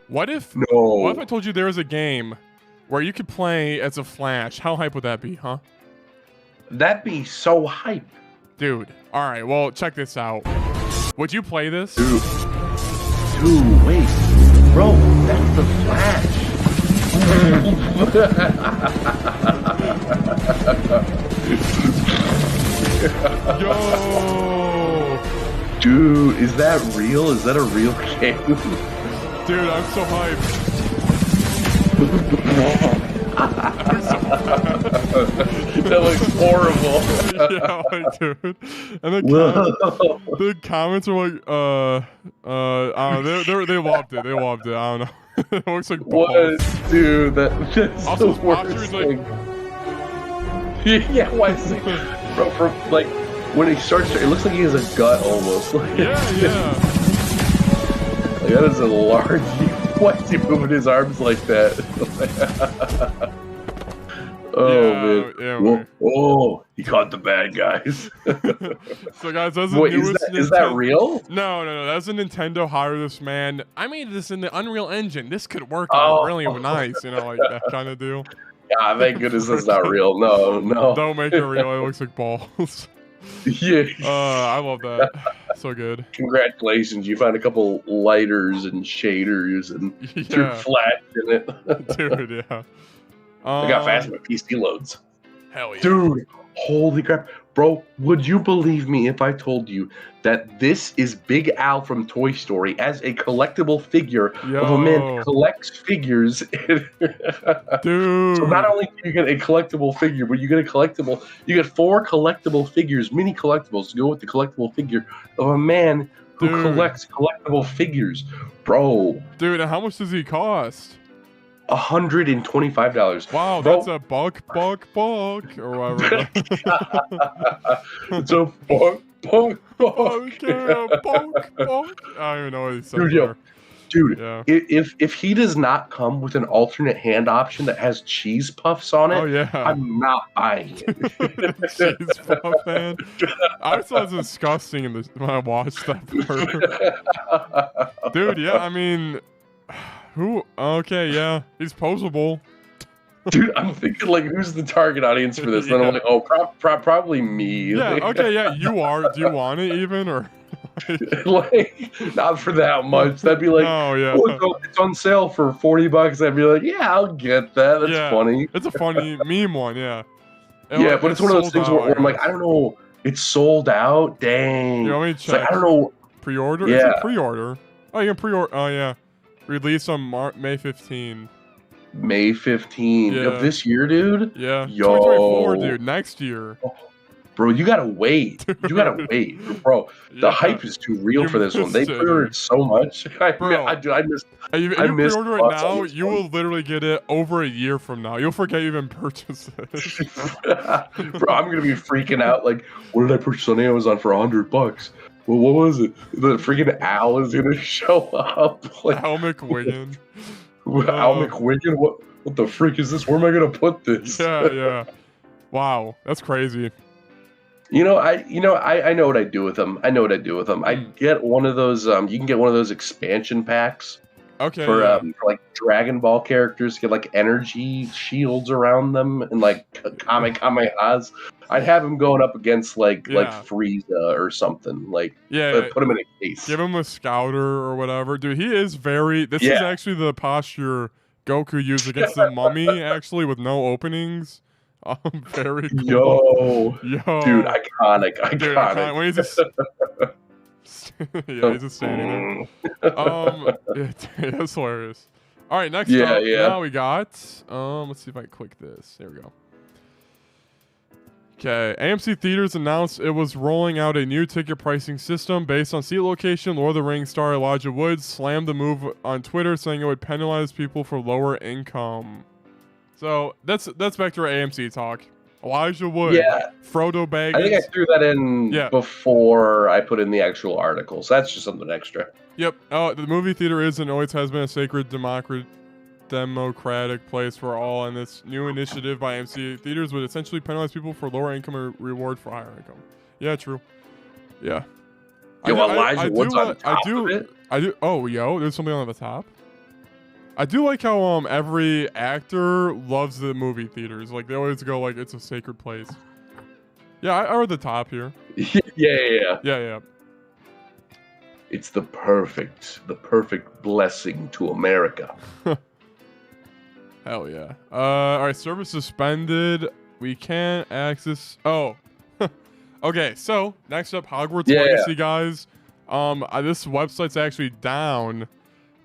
What if I told you there was a game where you could play as a Flash? How hype would that be, huh? That'd be so hype. Dude, all right, well, check this out. Would you play this? Dude, wait. Bro, that's the Flash. Yo! Dude, is that real? Is that a real game? Dude, I'm so hyped. That looks horrible. Yeah, dude. And the comments are like, I don't know. They loved it. They loved it. I don't know. It looks like balls. What? Dude, that's also, the worst thing. Yeah, why is it? Bro, from, like, when he starts, it looks like he has a gut almost. Like, yeah. Like, that is a large. Why is he moving his arms like that? Oh, man. Whoa. He caught the bad guys. So guys, that's the Wait, newest. is that real? No. That's a Nintendo hire this man. I made this in the Unreal Engine. This could work Oh. out really nice, like that kind of deal. Yeah, thank goodness that's not real. No. Don't make it real. It looks like balls. Yeah. I love that. So good. Congratulations, you found a couple lighters and shaders and threw Yeah, flat in it. dude. Yeah. Look how fast my PC loads. Hell yeah. Dude, holy crap. Bro, would you believe me if I told you that this is Big Al from Toy Story as a collectible figure of a man who collects figures? Dude. So not only do you get a collectible figure, but you get you get 4 collectible figures, mini collectibles to go with the collectible figure of a man who collects collectible figures. Bro. Dude, and how much does he cost? $125. Wow, Bro. that's a buck, or whatever. It's a buck. Okay, a buck. I don't even know what he said. Dude, Yeah. if he does not come with an alternate hand option that has cheese puffs on it, Oh yeah. I'm not buying it. Cheese puff, man. I thought it was disgusting when I watched that part. Dude, yeah, I mean, who? Okay, yeah, he's posable. Dude, I'm thinking like, who's the target audience for this? Then I'm like, oh, probably me. Yeah, okay, yeah, you are. Do you want it even, or? Like, not for that much. That'd be like, Oh yeah. oh, it's on sale for $40. I'd be like, yeah, I'll get that. That's Yeah. funny. It's a funny meme one, yeah. Yeah, but it's one of those things where I'm like, I don't know, it's sold out. Dang. You want me to It's like, check? I don't know. Pre-order? Yeah. It's a pre-order. Oh, you can pre-order. Oh yeah. Release on May 15. May 15 Yeah. of this year, dude. Yeah. Yo. 2024, dude. Next year. Bro, you gotta wait. You gotta wait, bro. The Yeah. hype is too real You for this one. They missed it, pre-ordered so much. I missed. If you I missed pre-order it lots on now, this you one. will literally get it over a year from now. You'll forget you even purchased it. Bro, I'm gonna be freaking out. Like, what did I purchase on Amazon for $100? Well, what was it? The freaking Al is gonna show up. Like, Al McWiggin. Al McWiggin? What the freak is this? Where am I gonna put this? Yeah. Wow, that's crazy. I know what I do with them. I get one of those. You can get one of those expansion packs Okay. for yeah. like Dragon Ball characters. Get like energy shields around them and like Kamehamehas. I'd have him going up against like Frieza or something. Like put him in a case. Give him a scouter or whatever, dude. He is very. This is actually the posture Goku used against the Mummy, actually, with no openings. Very cool. Yo, dude, iconic. Dude, when he's just, he's just standing there. That's hilarious. All right, next up, now we got. Let's see if I can click this. There we go. Okay, AMC Theaters announced it was rolling out a new ticket pricing system based on seat location. Lord of the Rings star Elijah Wood slammed the move on Twitter, saying it would penalize people for lower income. So that's back to our AMC talk. Elijah Wood, Frodo Baggins. I think I threw that in before I put in the actual article, so that's just something extra. Yep. Oh, the movie theater is and always has been a sacred democratic place for all, and this new initiative by AMC Theaters would essentially penalize people for lower income or reward for higher income. Yeah, true. Yeah. Elijah Wood's on top of it? Oh, there's something on the top. I do like how every actor loves the movie theaters. Like they always go like it's a sacred place. Yeah, I read the top here. Yeah. It's the perfect blessing to America. Hell yeah. All right, service suspended. We can't access. Oh. Okay, so next up, Hogwarts Legacy, guys. This website's actually down,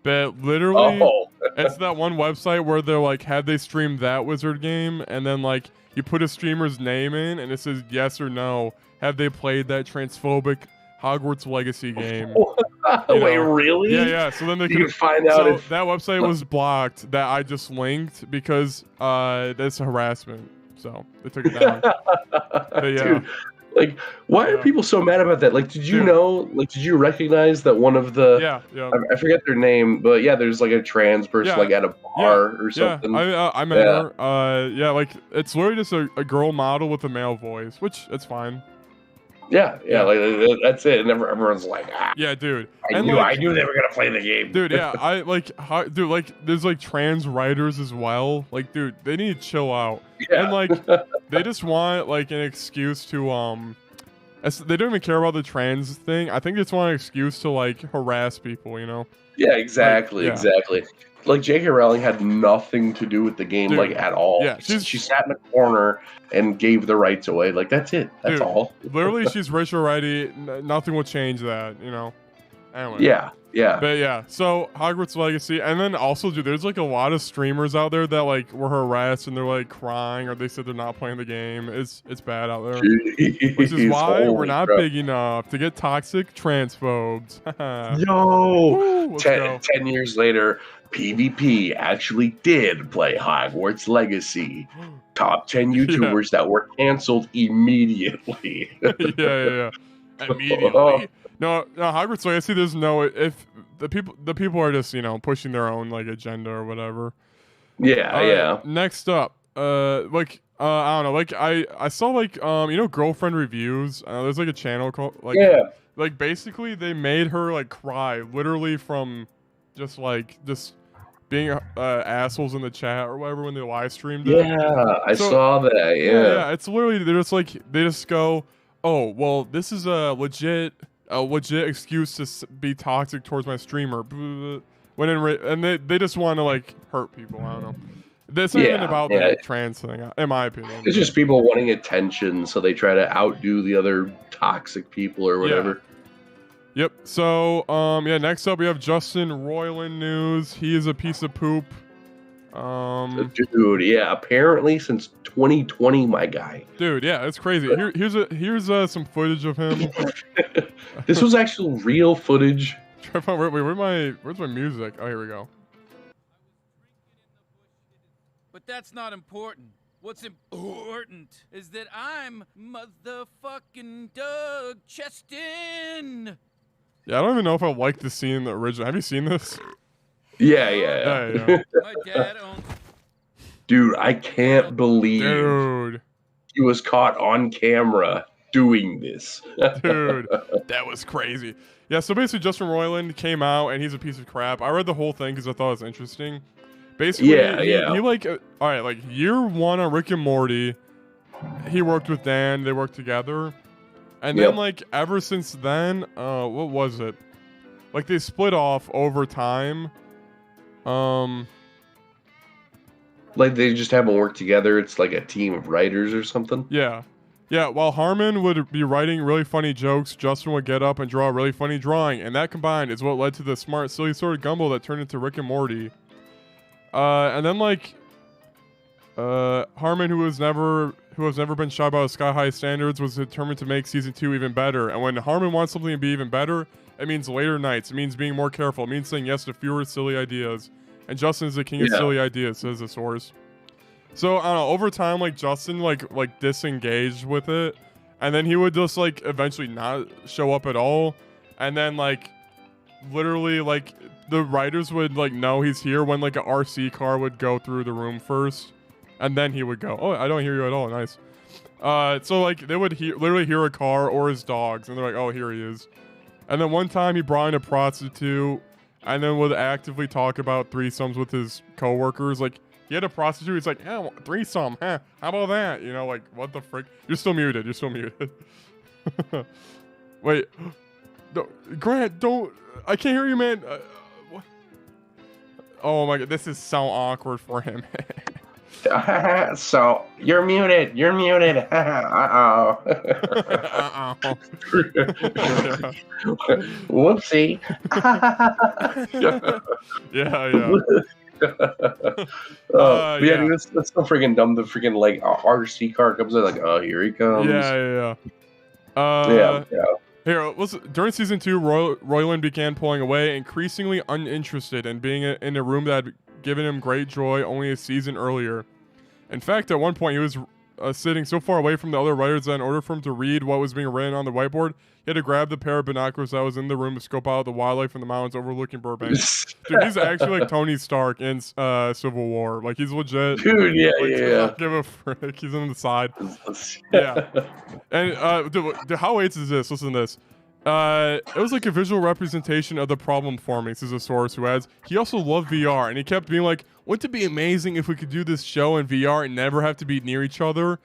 but literally, it's that one website where they're like, had they streamed that wizard game, and then like you put a streamer's name in, and it says yes or no. Have they played that transphobic Hogwarts Legacy game? Wait, really? Yeah. So then they can find out. So that website was blocked that I just linked because that's harassment. So they took it down. But, Dude, Like, why are Yeah. people so mad about that? Like, did you Dude. know? Like, did you recognize that one of the Yeah. I forget their name, but yeah, there's like a trans person Yeah, like at a Yeah, bar or yeah. something. I met her. Yeah, like it's literally just a girl model with a male voice, which it's fine. Yeah, Yeah. like that's it. And everyone's like, Yeah, dude. I And knew like, they were gonna play the game. dude, yeah, dude, like, there's like trans writers as well. Like, dude, they need to chill out. Yeah. And like, they just want like an excuse to they don't even care about the trans thing. I think they just want an excuse to like harass people, you know? Yeah, exactly, yeah. exactly. Like J.K. Rowling had nothing to do with the game, Dude, like at all. yeah, she sat in a corner and gave the rights away. Like that's it. That's Dude, all. Literally, she's rich already. Nothing will change that, you know? Anyway. Yeah. But yeah, so Hogwarts Legacy, and then also, dude, there's like a lot of streamers out there that like were harassed and they're like crying or they said they're not playing the game. It's bad out there, which is why we're not big enough to get toxic transphobes. Yo, Woo, let's go. 10 years later, PvP actually did play Hogwarts Legacy. Top 10 YouTubers that were canceled immediately. yeah. Immediately. No, Hogwarts Legacy. There's no if the people are just pushing their own like agenda or whatever. Yeah. Next up, I don't know, like I saw like girlfriend reviews. There's like a channel called like basically they made her like cry literally from just being assholes in the chat or whatever when they live streamed it. Yeah, I saw that. Yeah, it's literally they're just like they just go, oh well, this is a legit excuse to be toxic towards my streamer. And they just want to like hurt people. I don't know. It's not even about the trans thing, in my opinion. It's just people wanting attention, so they try to outdo the other toxic people or whatever. Yep. So, next up we have Justin Roiland news. He is a piece of poop. Dude, yeah, apparently since 2020, my guy. Dude, yeah, it's crazy. Here's some footage of him. This was actual real footage. Where's my music? Oh, here we go. But that's not important. What's important is that I'm motherfucking Doug Cheston. Yeah, I don't even know if I like the scene in the original. Have you seen this? Yeah. My dad owns. Dude, I can't believe he was caught on camera doing this. Dude, that was crazy. Yeah, so basically Justin Roiland came out and he's a piece of crap. I read the whole thing because I thought it was interesting. Basically, he like, all right, like year one on Rick and Morty, he worked with Dan. They worked together. And then like ever since then, what was it? Like they split off over time. Like they just haven't worked together. It's like a team of writers or something. Yeah. While Harmon would be writing really funny jokes, Justin would get up and draw a really funny drawing, and that combined is what led to the smart, silly sort of gumbo that turned into Rick and Morty. And then like Harmon, who has never been shy about his sky high standards, was determined to make season 2 even better. And when Harmon wants something to be even better, it means later nights. It means being more careful. It means saying yes to fewer silly ideas. And Justin is the king of silly ideas, says the source. So I don't know. Over time, like Justin like disengaged with it, and then he would just like eventually not show up at all. And then like literally like the writers would like know he's here when like an RC car would go through the room first. And then he would go, oh, I don't hear you at all. Nice. So like they would literally hear a car or his dogs, and they're like, oh, here he is. And then one time he brought in a prostitute, and then would actively talk about threesomes with his coworkers. Like he had a prostitute. He's like, yeah, threesome, huh? How about that? You know, like what the frick? You're still muted. Wait, no, Grant, don't. I can't hear you, man. What? Oh my god, this is so awkward for him. So you're muted. Uh-oh. Whoopsie. Yeah. That's so freaking dumb. The freaking like a RC car comes in, like, oh, here he comes. Yeah. Here, during season 2, Roiland began pulling away, increasingly uninterested in being in a room that had given him great joy only a season earlier. In fact, at one point, he was sitting so far away from the other writers that in order for him to read what was being written on the whiteboard, he had to grab the pair of binoculars that was in the room to scope out the wildlife in the mountains overlooking Burbank. Dude, he's actually like Tony Stark in Civil War. Like, he's legit. Dude, yeah, like, yeah. Not give a frick. He's on the side. Yeah. And dude, how AIDS is this? Listen to this. It was like a visual representation of the problem forming, says a source who adds, he also loved VR, and he kept being like, wouldn't it be amazing if we could do this show in VR and never have to be near each other?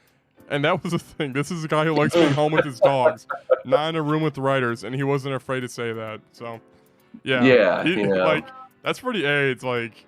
And that was the thing. This is a guy who likes being home with his dogs, not in a room with writers, and he wasn't afraid to say that. So, yeah. Yeah, Like, that's pretty AIDS, like,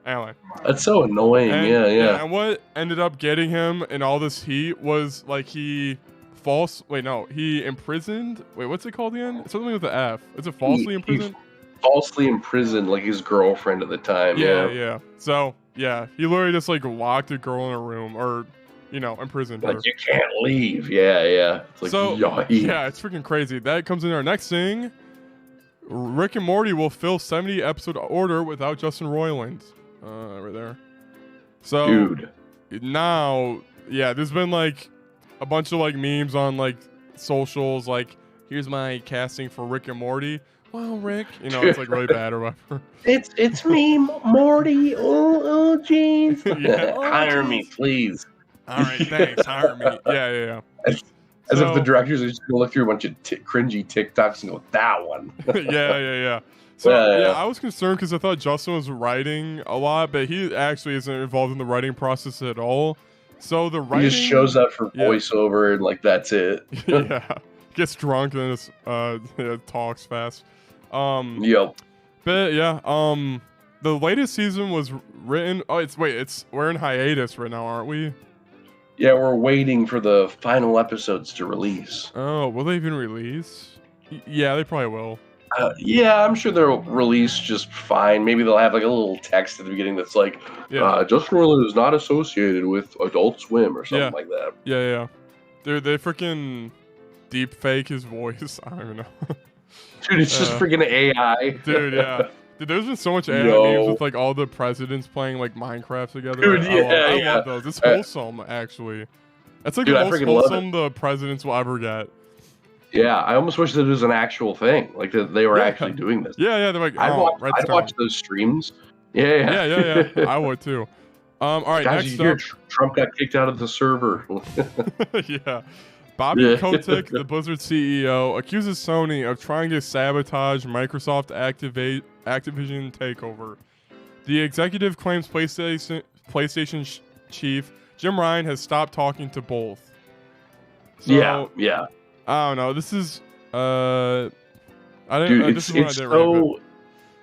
anyway. That's so annoying, And, yeah. And what ended up getting him in all this heat was, like, he imprisoned, what's it called again? Something with the F. Is it falsely imprisoned? Falsely imprisoned, like, his girlfriend at the time, Yeah. So, yeah, he literally just, like, locked a girl in a room, or, imprisoned her. Like, you can't leave, yeah. It's like, So, yikes. yeah, it's freaking crazy. That comes in our next thing. Rick and Morty will fill 70 episode order without Justin Roiland. Right there. So, Dude. Now, yeah, there's been, like, a bunch of, like, memes on, like, socials, like, here's my casting for Rick and Morty. Well, Rick, it's, like, really bad or whatever. It's me, Morty. Oh, jeez. Yeah. Hire me, please. All right, thanks. Hire me. Yeah. As if the directors are just gonna look through a bunch of cringy TikToks and go, that one. yeah. So Yeah. I was concerned because I thought Justin was writing a lot, but he actually isn't involved in the writing process at all. So the writing, He just shows up for voiceover and like that's it. Yeah, gets drunk and just talks fast. Yep. But yeah, the latest season was written. Oh, we're in hiatus right now, aren't we? Yeah, we're waiting for the final episodes to release. Oh, will they even release? Yeah, they probably will. Yeah, I'm sure they'll release just fine. Maybe they'll have like a little text at the beginning that's like, Justin Roiland is not associated with Adult Swim or something like that. Yeah. Dude, they freaking deep fake his voice. I don't even know. Dude, it's just freaking AI. Dude, yeah. Dude, there's been so much AI memes with like all the presidents playing like Minecraft together. Dude, I love those. It's wholesome, actually. That's like the most wholesome the presidents will ever get. Yeah, I almost wish that it was an actual thing, like that they were actually doing this. Yeah, they're like, I'd watch those streams. Yeah. I would too. All right, guys, next you hear up, Trump got kicked out of the server. yeah. Bobby Kotick, the Blizzard CEO, accuses Sony of trying to sabotage Microsoft Activision takeover. The executive claims PlayStation chief Jim Ryan has stopped talking to both. So, yeah. I don't know. This is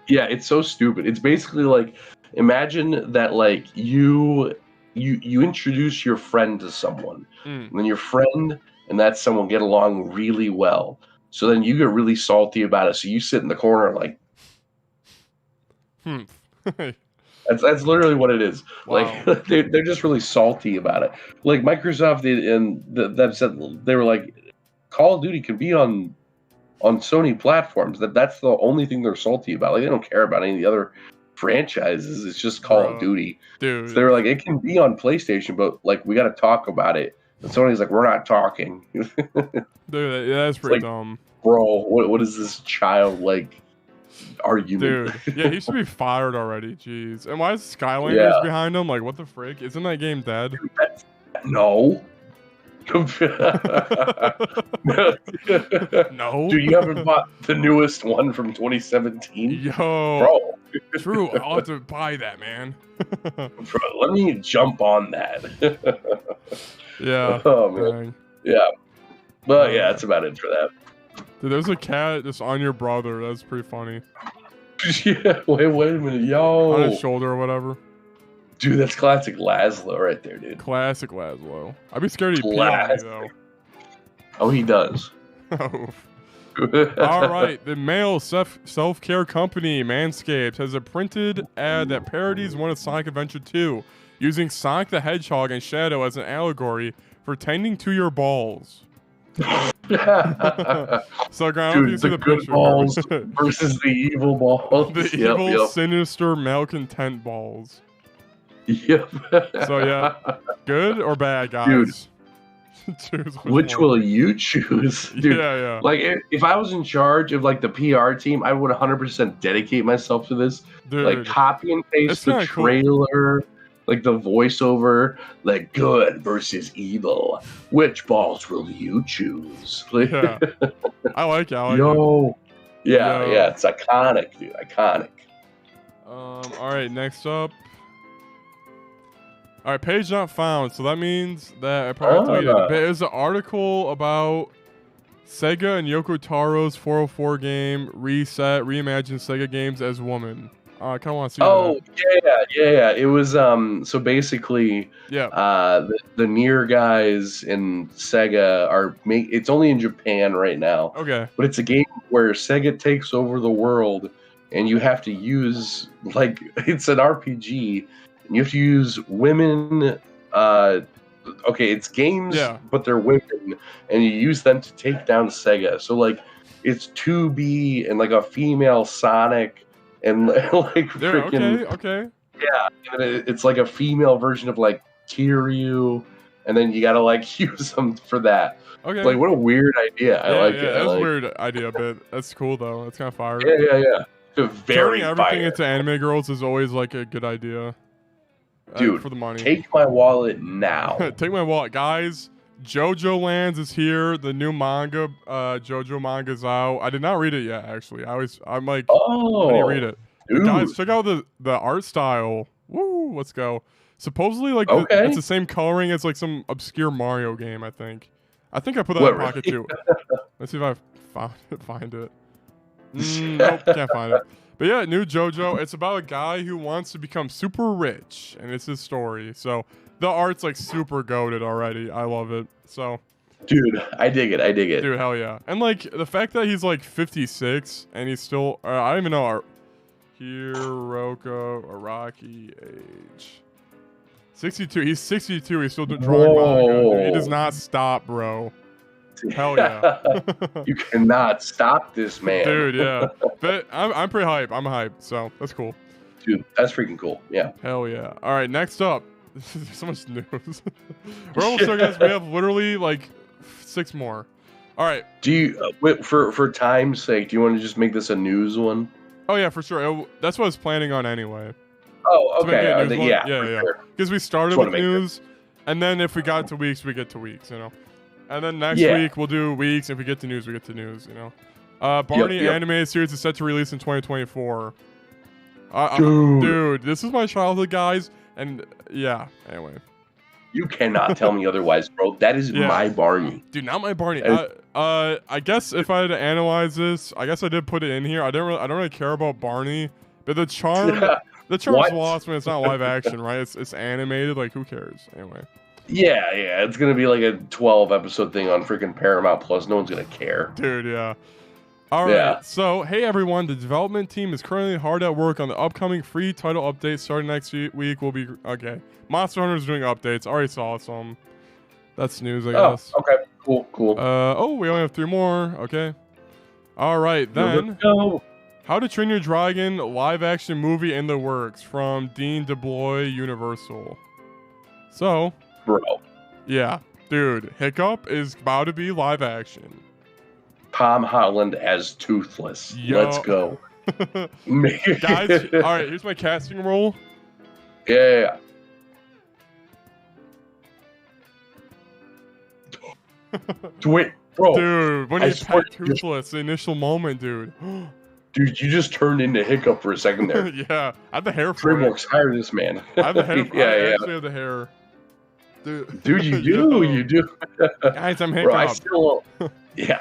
it's so stupid. It's basically like, imagine that like you introduce your friend to someone, and then your friend and that someone get along really well. So then you get really salty about it. So you sit in the corner like, That's literally what it is. Wow. Like they're just really salty about it. Like Microsoft that said they were like, Call of Duty can be on Sony platforms. That's the only thing they're salty about. Like they don't care about any of the other franchises. It's just Call of Duty. Dude. So they're like, it can be on PlayStation, but like we got to talk about it. And Sony's like, we're not talking. Dude, that's pretty dumb. Bro, what is this childlike argument? Dude, yeah, he should be fired already. Jeez. And why is Skylanders behind him? Like, what the frick? Isn't that game dead? No. No. Dude, you haven't bought the newest one from 2017? Yo. Bro. True. I'll have to buy that, man. Bro, let me jump on that. Yeah. Oh, man. Dang. Yeah. But yeah, that's about it for that. Dude, there's a cat just on your brother. That's pretty funny. Yeah, wait a minute. Yo. On his shoulder or whatever. Dude, that's classic Laszlo right there, dude. Classic Laszlo. I'd be scared he'd pee on me, though. Oh, he does. All right. The male self-care company, Manscaped, has a printed ad that parodies one of Sonic Adventure 2, using Sonic the Hedgehog and Shadow as an allegory for tending to your balls. So, Grant, dude, you see the good picture. balls versus the evil balls. The evil, sinister, malcontent balls. Yep. So yeah, good or bad, Dude. guys? Choose Which one. will you choose, dude? Yeah. Like, if I was in charge of like the PR team, I would 100% dedicate myself to this. Dude, Like, copy and paste it's the kinda cool. trailer, like the voiceover, like good versus evil. Which balls will you choose? Like, Yeah. I like it. I like it. yo, yeah, Yo. yeah, it's iconic, dude, iconic. All right, next up. All right, page not found. So that means that I probably deleted it. But there's an article about Sega and Yoko Taro's 404 game reset, reimagine Sega games as woman. I kind of want to see that. Yeah. It was so basically, Yeah. the Nier guys in Sega are it's only in Japan right now. Okay. But it's a game where Sega takes over the world, and you have to use it's an RPG, and you have to use women. Okay, it's games, but they're women, and you use them to take down Sega. So like, it's 2B and like a female Sonic. And like freaking okay. Yeah, and it's like a female version of like Kiryu, and then you gotta like use them for that. Okay. Like, what a weird idea. I like it. That's a weird idea, but that's cool though. That's kind of fire. Yeah. Very turning everything fire. into anime girls is always like a good idea. Dude, for the money. Take my wallet now. Take my wallet, guys. JoJo Lands is here. The new manga, JoJo manga's out. I did not read it yet, actually. I'm like, I need to read it. Guys, check out the art style. Woo, let's go. Supposedly, like, it's the same coloring as like some obscure Mario game. I think I put that in my pocket too. Let's see if I find it. Nope, can't find it. But yeah, new JoJo. It's about a guy who wants to become super rich, and it's his story. So the art's like super goated already. I love it. So, dude, I dig it. Dude, hell yeah. And like the fact that he's like 56 and he's still, I don't even know, Hiroko Araki age. 62. He's 62. He's still drawing manga. He does not stop, bro. Hell yeah. You cannot stop this man. Dude, yeah. But I'm pretty hype. I'm hyped. So that's cool. Dude, that's freaking cool. Yeah. Hell yeah. All right, next up. There's so much news. We're almost done, guys. We have literally like 6 more. All right. Do you, for time's sake, do you want to just make this a news one? Oh yeah, for sure. That's what I was planning on anyway. Oh, okay. Yeah. Sure. Because we started with news, and then if we got to weeks, we get to weeks, you know. And then next week we'll do weeks. If we get to news, we get to news, you know. Barney animated series is set to release in 2024. Dude, this is my childhood, guys. And yeah, anyway. You cannot tell me otherwise, bro. That is my Barney. Dude, not my Barney. I guess if I had to analyze this, I guess I did put it in here. I don't really care about Barney, but the charm's lost when it's not live action, right? It's animated. Like, who cares? Anyway. Yeah. It's gonna be like a 12-episode thing on freaking Paramount Plus. No one's gonna care. Dude, yeah. All right. So, hey everyone, the development team is currently hard at work on the upcoming free title update starting next week. Will be okay. Monster Hunter is doing updates. Already saw some. That's news, I guess. Okay. Cool. We only have 3 more. Okay. All right then. How to Train Your Dragon live action movie in the works from Dean DeBlois Universal. So, bro. Yeah, dude, Hiccup is about to be live action. Tom Holland as Toothless. Let's go. Guys, all right, here's my casting role. Yeah. Wait, bro. Dude, when he's Toothless, the initial moment, dude. Dude, you just turned into Hiccup for a second there. Yeah, I have the hair for DreamWorks, hire this man. I have the hair. I actually have the hair. Dude, you do. Guys, I'm Hiccup. Bro,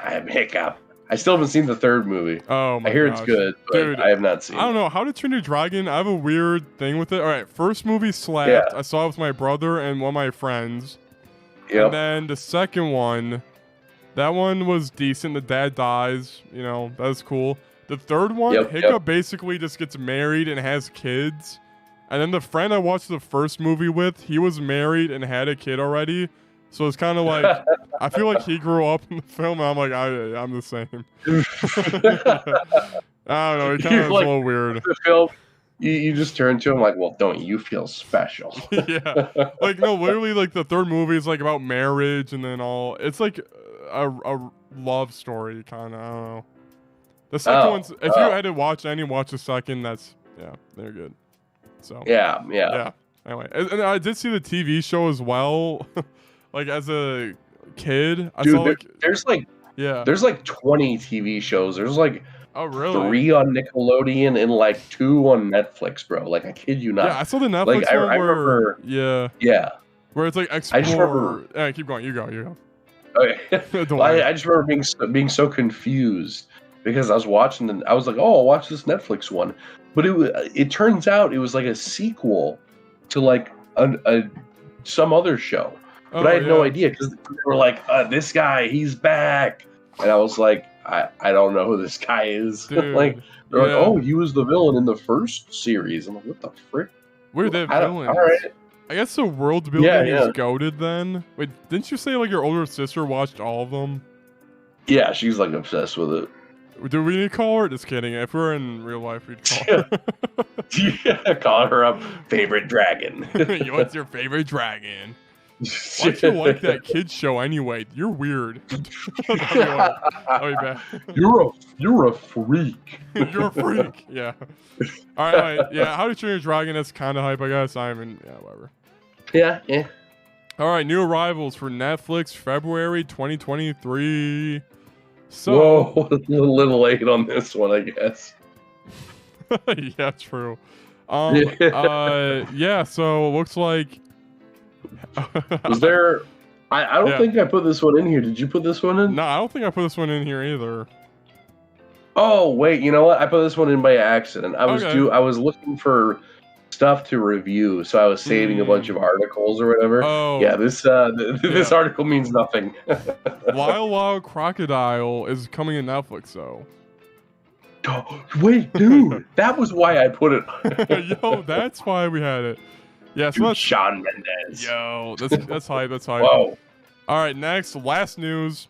I'm Hiccup. I still haven't seen the 3rd movie. Oh my I hear gosh. it's good, but dude, I have not seen it. I don't know. How to Train Your Dragon, I have a weird thing with it. All right, first movie slapped. Yeah. I saw it with my brother and one of my friends. Yep. And then the second one, that one was decent. The dad dies. You know, that was cool. The third one, Hiccup basically just gets married and has kids. And then the friend I watched the first movie with, he was married and had a kid already. So it's kind of like, I feel like he grew up in the film, and I'm like, I'm the same. I don't know, it kind of was a little weird. The film, You just turn to him like, well, don't you feel special? Yeah, like no, literally, like the third movie is like about marriage, and then all it's like a love story kind of. I don't know. The second one's if you had to watch any, watch the second. That's they're good. So yeah. Anyway, and I did see the TV show as well. Like as a kid, I saw there's like 20 TV shows. There's like oh really 3 on Nickelodeon and like 2 on Netflix, bro. Like I kid you not. Yeah, I saw the Netflix like, one I where remember, yeah, where it's like explore. I just remember. Yeah, keep going. You go. Okay. Well, I just remember being so confused because I was watching and I was like, oh, I'll watch this Netflix one, but it turns out it was like a sequel to like some other show. But I had no idea because they were like, this guy, he's back. And I was like, I don't know who this guy is. Dude, like, they're like, oh, he was the villain in the first series. I'm like, what the frick? We're the villains. All right. I guess the world building is goated then. Wait, didn't you say like your older sister watched all of them? Yeah, she's like obsessed with it. Do we need to call her? Just kidding. If we're in real life, we'd call her. Yeah, call her up. Favorite dragon. What's your favorite dragon? Why'd you like that kids show anyway? You're weird. I'll be back. You're a freak. You're a freak. Yeah. All right. Yeah. How to Train Your Dragon? That's kind of hype, I guess. Whatever. Yeah. All right. New arrivals for Netflix, February 2023. So. Whoa, a little late on this one, I guess. Yeah, true. Yeah. So it looks like. Was there? I don't think I put this one in here. Did you put this one in? No, I don't think I put this one in here either. Oh wait, you know what? I put this one in by accident. I was looking for stuff to review, so I was saving a bunch of articles or whatever. Oh yeah, this article means nothing. Wild Wild Crocodile is coming in Netflix though. Oh, wait, dude, that was why I put it. Yo, that's why we had it. Yeah, so that's Shawn Mendes. Yo, that's hype. That's hype. Whoa. All right, next, last news.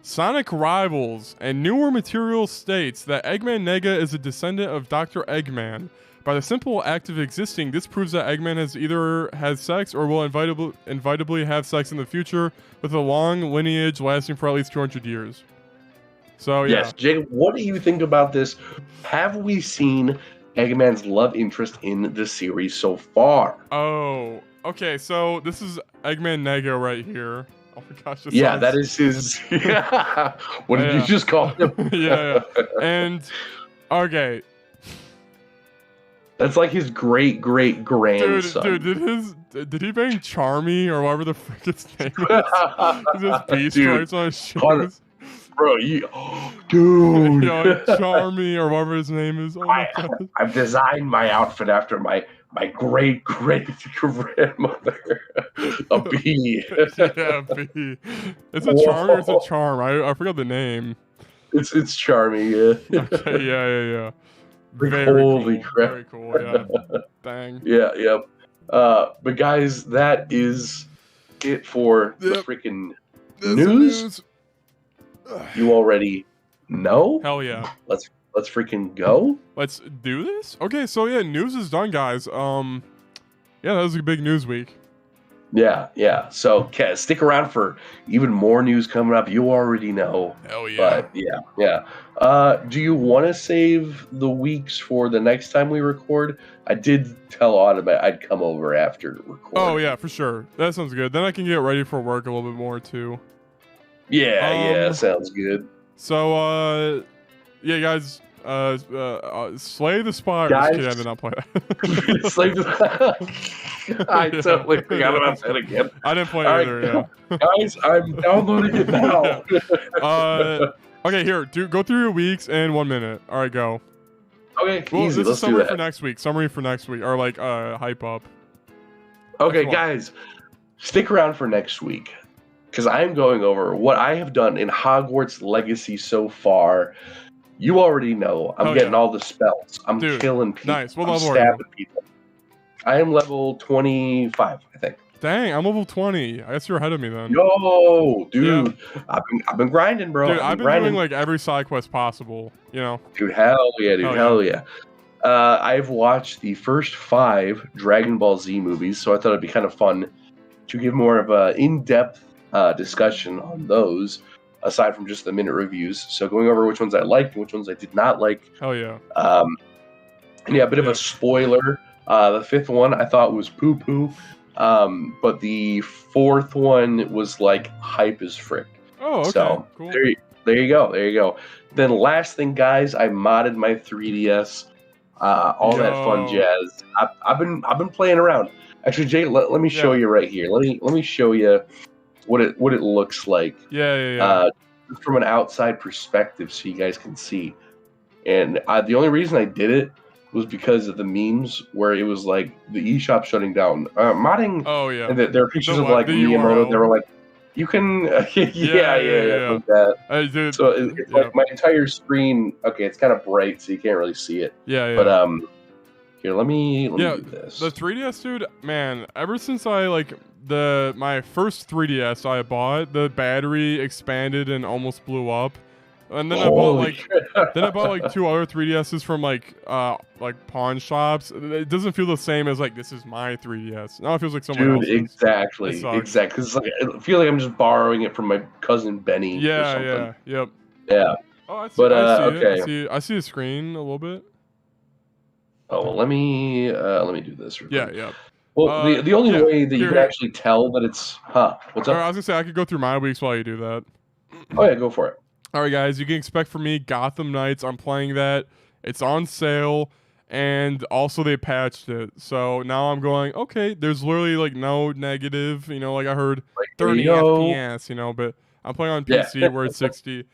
Sonic Rivals and newer material states that Eggman Nega is a descendant of Dr. Eggman. By the simple act of existing, this proves that Eggman has either had sex or will inevitably have sex in the future with a long lineage lasting for at least 200 years. So, yeah. Yes, Jacob, what do you think about this? Have we seen Eggman's love interest in the series so far? Oh, okay. So this is Eggman Nega right here. Oh my gosh. That is his. What did you just call him? Yeah. And okay. That's like his great grandson. Dude, did he bang Charmy or whatever the frick his name is? Is this beast stripes on his shoes? Bro, dude. Yo, Charmy or whatever his name is. Oh my God. I've designed my outfit after my great grandmother. A bee. Yeah, a bee. It's a charm or it's a charm. I forgot the name. It's Charmy, yeah. Okay, yeah. Holy crap. Very cool, yeah. Dang. Yeah. But guys, that is it for the freaking news. You already know? Hell yeah. Let's freaking go. Let's do this? Okay, so yeah, news is done, guys. Yeah, that was a big news week. Yeah. So stick around for even more news coming up. You already know. Hell yeah. But yeah. Do you want to save the weeks for the next time we record? I did tell Autumn I'd come over after recording. Oh yeah, for sure. That sounds good. Then I can get ready for work a little bit more too. Yeah, sounds good. So, yeah, guys, Slay the Spire. Guys, I did not play that. Slay the I totally forgot about that again. I didn't play it either, yeah. Guys, I'm downloading it now. Okay, here, go through your weeks in 1 minute. All right, go. Okay, well, easy. This is summary for next week. Summary for next week, or like hype up. Okay, guys, stick around for next week. Because I'm going over what I have done in Hogwarts Legacy so far. You already know. I'm getting all the spells. I'm killing people. Nice. What I'm level stabbing are you? people. I am level 25, I think. Dang, I'm level 20. I guess you're ahead of me then. Yo, dude. Yeah. I've been grinding, bro. Dude, I've been doing like every side quest possible, you know. Dude, hell yeah, dude. Hell yeah. I've watched the first 5 Dragon Ball Z movies, so I thought it'd be kind of fun to give more of an in-depth discussion on those, aside from just the minute reviews. So going over which ones I liked and which ones I did not like. Hell yeah. And yeah, a bit of a spoiler. The 5th one I thought was poo-poo, but the 4th one was like hype as frick. Oh, okay. So cool. there you go. Then last thing, guys, I modded my 3DS. All that fun jazz. I've been playing around. Actually, Jay, let me show you right here. Let me show you what it looks like. Yeah. From an outside perspective, so you guys can see. And the only reason I did it was because of the memes where it was like the eShop shutting down. Modding. Oh yeah. And there are pictures of like Miyamoto. They were like, you can. Yeah. Like that. Dude, so it's like my entire screen. Okay, it's kind of bright, so you can't really see it. Yeah. But here, let me do this. The 3DS, dude, man. Ever since I my first 3DS I bought, the battery expanded and almost blew up. And then I bought like 2 other 3DSs from like pawn shops. It doesn't feel the same as like this is my 3DS. Now it feels like someone else's. Exactly. Because like, I feel like I'm just borrowing it from my cousin Benny. Yeah. Yep. Yeah. Oh, I see. But okay. I see the screen a little bit. Oh, well, let me do this. Yeah. Well, the only way that you can actually tell that it's what's up? I was gonna say I could go through my weeks while you do that. Oh yeah, go for it. All right, guys, you can expect from me Gotham Knights. I'm playing that. It's on sale, and also they patched it. So now I'm going, okay, there's literally like no negative, like I heard 30 FPS, but I'm playing on PC where it's 60.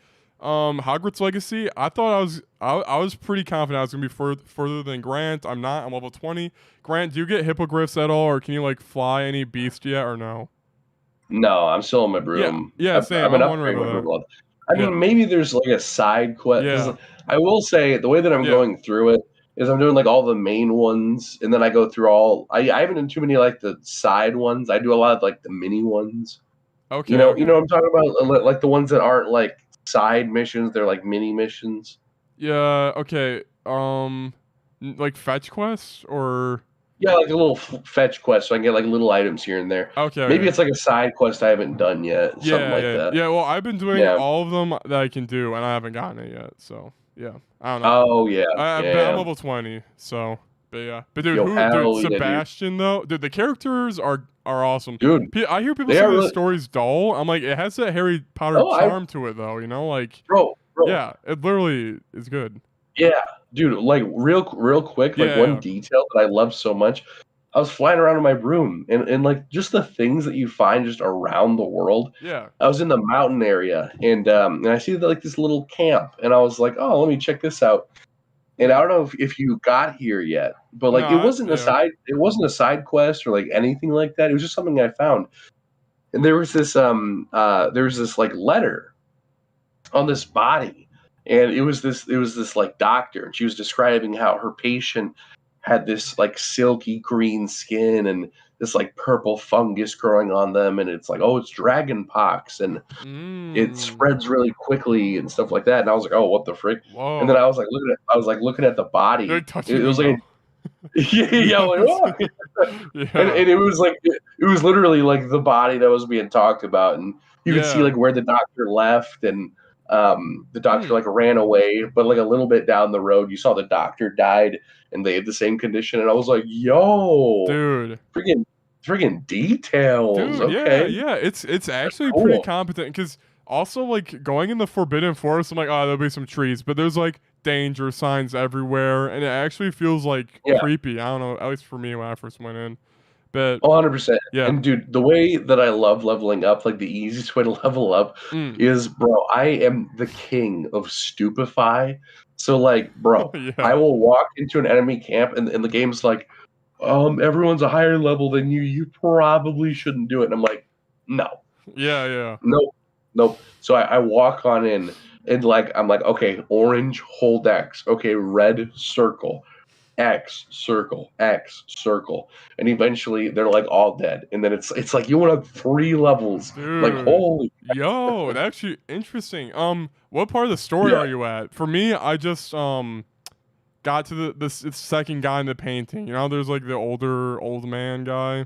Hogwarts Legacy, I thought I was pretty confident I was gonna be further than Grant. I'm not. I'm level 20. Grant, do you get hippogriffs at all, or can you like fly any beast yet, or no? No, I'm still in my broom. Yeah, same. I'm wondering about that. I mean, maybe there's like a side quest. Yeah. I will say the way that I'm going through it is I'm doing like all the main ones, and then I go through all. I haven't done too many like the side ones. I do a lot of like the mini ones. Okay. You know what I'm talking about? Like the ones that aren't like side missions. They're like mini missions. Yeah. Okay. Like fetch quests or. Yeah, like a little fetch quest, so I can get like little items here and there. Okay. Maybe it's like a side quest I haven't done yet. Something like that. Yeah, well, I've been doing all of them that I can do, and I haven't gotten it yet. So, yeah. I don't know. Oh, yeah. I'm level 20, so. But yeah. But dude, Sebastian, though, dude, the characters are awesome. Dude. I hear people say the story's dull. I'm like, it has that Harry Potter charm to it, though, like. Bro. Yeah, it literally is good. Yeah. Dude, like real quick, like one detail that I love so much. I was flying around in my room and like just the things that you find just around the world. Yeah. I was in the mountain area and I see like this little camp and I was like, oh, let me check this out. And I don't know if you got here yet, but like it wasn't a side quest or like anything like that. It was just something I found. And there was this like letter on this body. And it was this like doctor, and she was describing how her patient had this like silky green skin and this like purple fungus growing on them, and it's like, oh, it's dragon pox, and it spreads really quickly and stuff like that. And I was like, oh, what the frick? Whoa. And then I was looking at the body. It was like, and it was like it was literally like the body that was being talked about, and you could see like where the doctor left and. The doctor like ran away, but like a little bit down the road, you saw the doctor died, and they had the same condition. And I was like, "Yo, dude, friggin' details." Dude, okay, yeah, it's actually pretty competent because also like going in the Forbidden Forest, I'm like, oh, there'll be some trees, but there's like danger signs everywhere, and it actually feels like creepy. I don't know, at least for me when I first went in. But 100%. Yeah. And dude, the way that I love leveling up, like the easiest way to level up is, bro, I am the king of stupefy. So like, bro, I will walk into an enemy camp and the game's like, everyone's a higher level than you. You probably shouldn't do it. And I'm like, no. Yeah. Nope. So I walk on in and like, I'm like, okay, orange, hold X. Okay, red, circle. X circle, and eventually they're like all dead, and then it's like you went up 3 levels. Dude, like holy, that's actually interesting. What part of the story are you at? For me, I just got got to the second guy in the painting. You know, there's like the old man guy.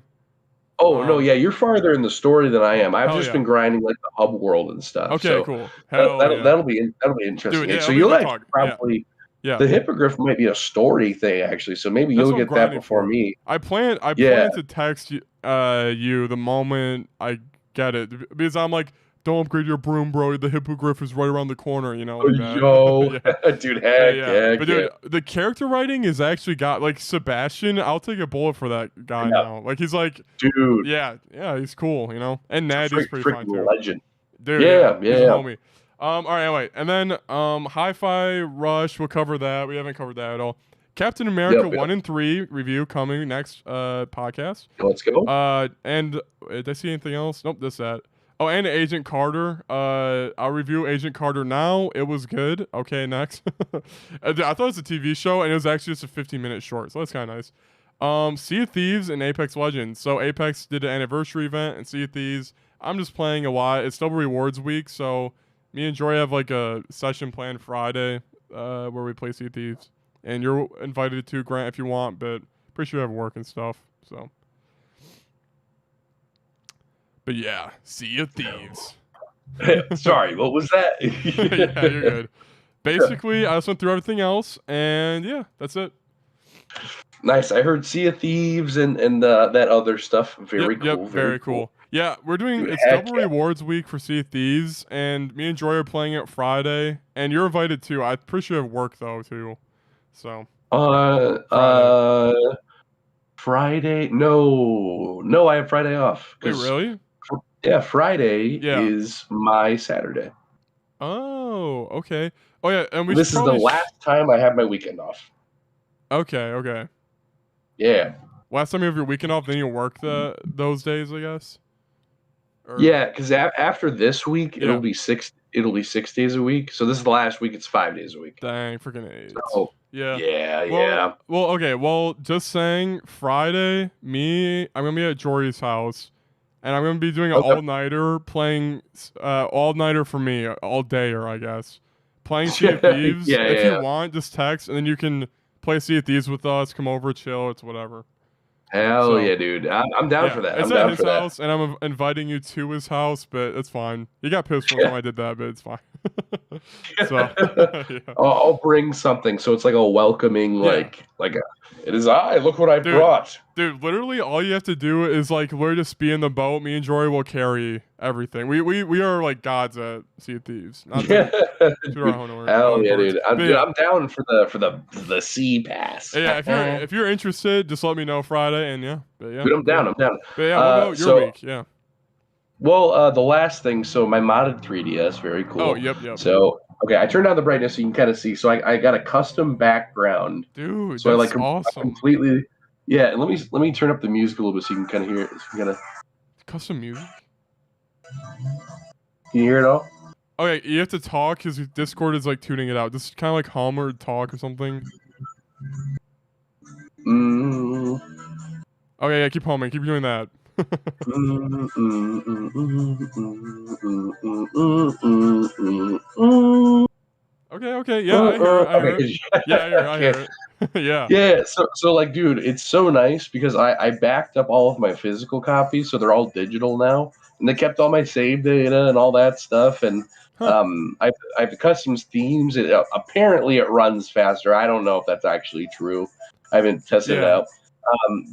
Oh no, yeah, you're farther in the story than I am. I've hell just yeah. been grinding like the hub world and stuff. Okay, so cool. Hell yeah. that'll be interesting. Dude, yeah, so it'll be you'll good actually talk. probably Yeah. the hippogriff might be a story thing actually. So maybe That's you'll what I'm get that grinding before for. me. I plan Yeah. to text you the moment I get it, because I'm like, don't upgrade your broom, bro. The hippogriff is right around the corner, you know. Like that. Yo, yeah. dude, heck, yeah. But dude, yeah. the character writing is actually got like Sebastian. I'll take a bullet for that guy now. Like he's like, dude, yeah, he's cool, you know. And Natty's pretty fine too. Legend. Dude, Yeah, he's a homie. All right, anyway, and then Hi-Fi Rush, we'll cover that. We haven't covered that at all. Captain America 1 and 3 review coming next podcast. Let's go. And did I see anything else? Nope, that's that. Oh, and Agent Carter. I'll review Agent Carter now. It was good. Okay, next. I thought it was a TV show, and it was actually just a 15-minute short, so that's kind of nice. Sea of Thieves and Apex Legends. So Apex did an anniversary event, and Sea of Thieves, I'm just playing a lot. It's double rewards week, so me and Joy have like a session planned Friday where we play Sea of Thieves. And you're invited to, Grant, if you want, but pretty sure you have work and stuff, so. But yeah, Sea of Thieves. Sorry, what was that? Yeah, you're good. Basically, I just went through everything else, and yeah, that's it. Nice. I heard Sea of Thieves and that other stuff. Very cool. Yep, very cool. Yeah, we're doing, it's double rewards week for Sea of Thieves, and me and Joy are playing it Friday, and you're invited too. I'm pretty sure you have work though too, so. Friday? No, I have Friday off. Wait, really? Yeah, Friday is my Saturday. Oh, okay. Oh yeah, and this is the last time I have my weekend off. Okay. Yeah. Last time you have your weekend off, then you work those days, I guess. Yeah, because after this week, it'll be 6 days a week. So this is the last week. It's 5 days a week. Dang, freaking AIDS. So, yeah. Well, okay. Well, just saying, Friday, I'm gonna be at Jory's house. And I'm going to be doing an all-nighter, playing all-nighter for me, all-dayer, I guess. Playing Sea of Thieves. If you want, just text, and then you can play Sea of Thieves with us, come over, chill, it's whatever. Hell yeah, dude. I'm down for that. It's at his house, and I'm inviting you to his house, but it's fine. He got pissed when I did that, but it's fine. So, yeah. I'll bring something, so it's like a welcoming, like it is I. Look what I brought. Dude, literally all you have to do is like we're just be in the boat. Me and Jory will carry everything. We are like gods at Sea of Thieves. Not Hell yeah, dude. I'm down for the sea pass. Yeah, if you're interested, just let me know Friday, and but yeah. Dude, I'm down. But yeah, what about your week? Yeah. Well, the last thing, so my modded 3DS, very cool. Oh, yep. So, okay, I turned down the brightness so you can kind of see. So I got a custom background. Dude, so that's awesome. I completely, yeah. And let me turn up the music a little bit so you can kind of hear it. So you custom music. Can you hear it all? Okay, you have to talk because Discord is like tuning it out. This is kind of like hum or talk or something. Okay, yeah, keep humming. Keep doing that. Okay, yeah, I hear it. Yeah, I hear it. Yeah, so like, dude, it's so nice because I backed up all of my physical copies, so they're all digital now, and they kept all my save data and all that stuff, and I've custom themes. Apparently, it runs faster. I don't know if that's actually true. I haven't tested it out.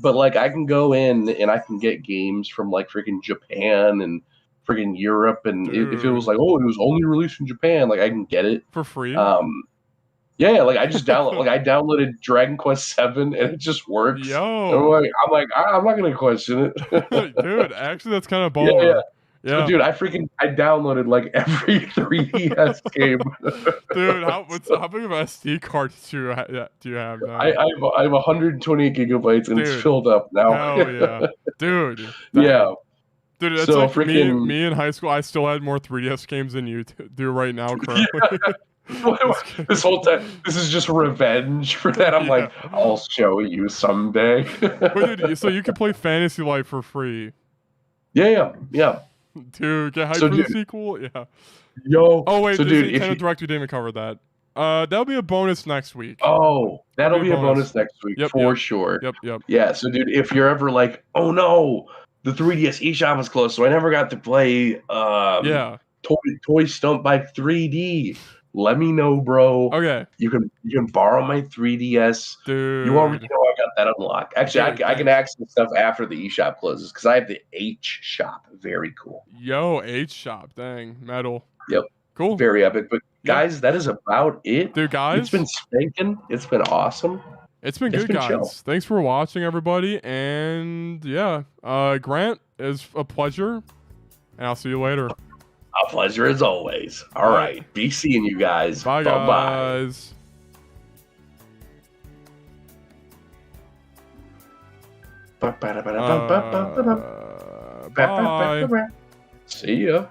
But like I can go in and I can get games from like freaking Japan and freaking Europe, and if it was like, oh, it was only released in Japan, like I can get it for free. Yeah, like I just downloaded Dragon Quest VII and it just works. Yo, I'm not gonna question it, dude. Actually, that's kind of baller. Yeah. So, dude, I downloaded like every 3DS game. Dude, how big of an SD card do you have now? I have 128 gigabytes and it's filled up now. Hell yeah, dude. Yeah. Dude, that's so like freaking... me in high school. I still had more 3DS games than you do right now currently. This whole time, this is just revenge for that. I'm like, I'll show you someday. Wait, dude, so you can play Fantasy Life for free? Yeah. Dude, get hyped for the sequel? Yeah. Yo. Oh wait, so this dude, Nintendo Direct, we didn't even cover that. That'll be a bonus next week. Oh, that'll be be a a bonus. bonus next week Yep, for yep. sure. Yep. Yeah, so dude, if you're ever like, oh no, the 3DS eShop is closed, so I never got to play Yeah. Toy Stunt Bike 3D. Let me know, bro. Okay. You can borrow my 3DS. Dude. You already know I got that unlocked. Actually, Dude, I can thanks. access stuff after the eShop closes because I have the H shop. Very cool. Yo, H shop. Dang. Metal. Yep. Cool. Very epic. But Yeah. guys, that is about it. Dude, guys. It's been spanking. It's been awesome. It's been It's good, been guys. chill. Thanks for watching, everybody. And yeah, Grant, is a pleasure. And I'll see you later. A pleasure as always. All right. Be seeing you guys. Bye, Bye-bye. guys. Bye. Bye. See ya.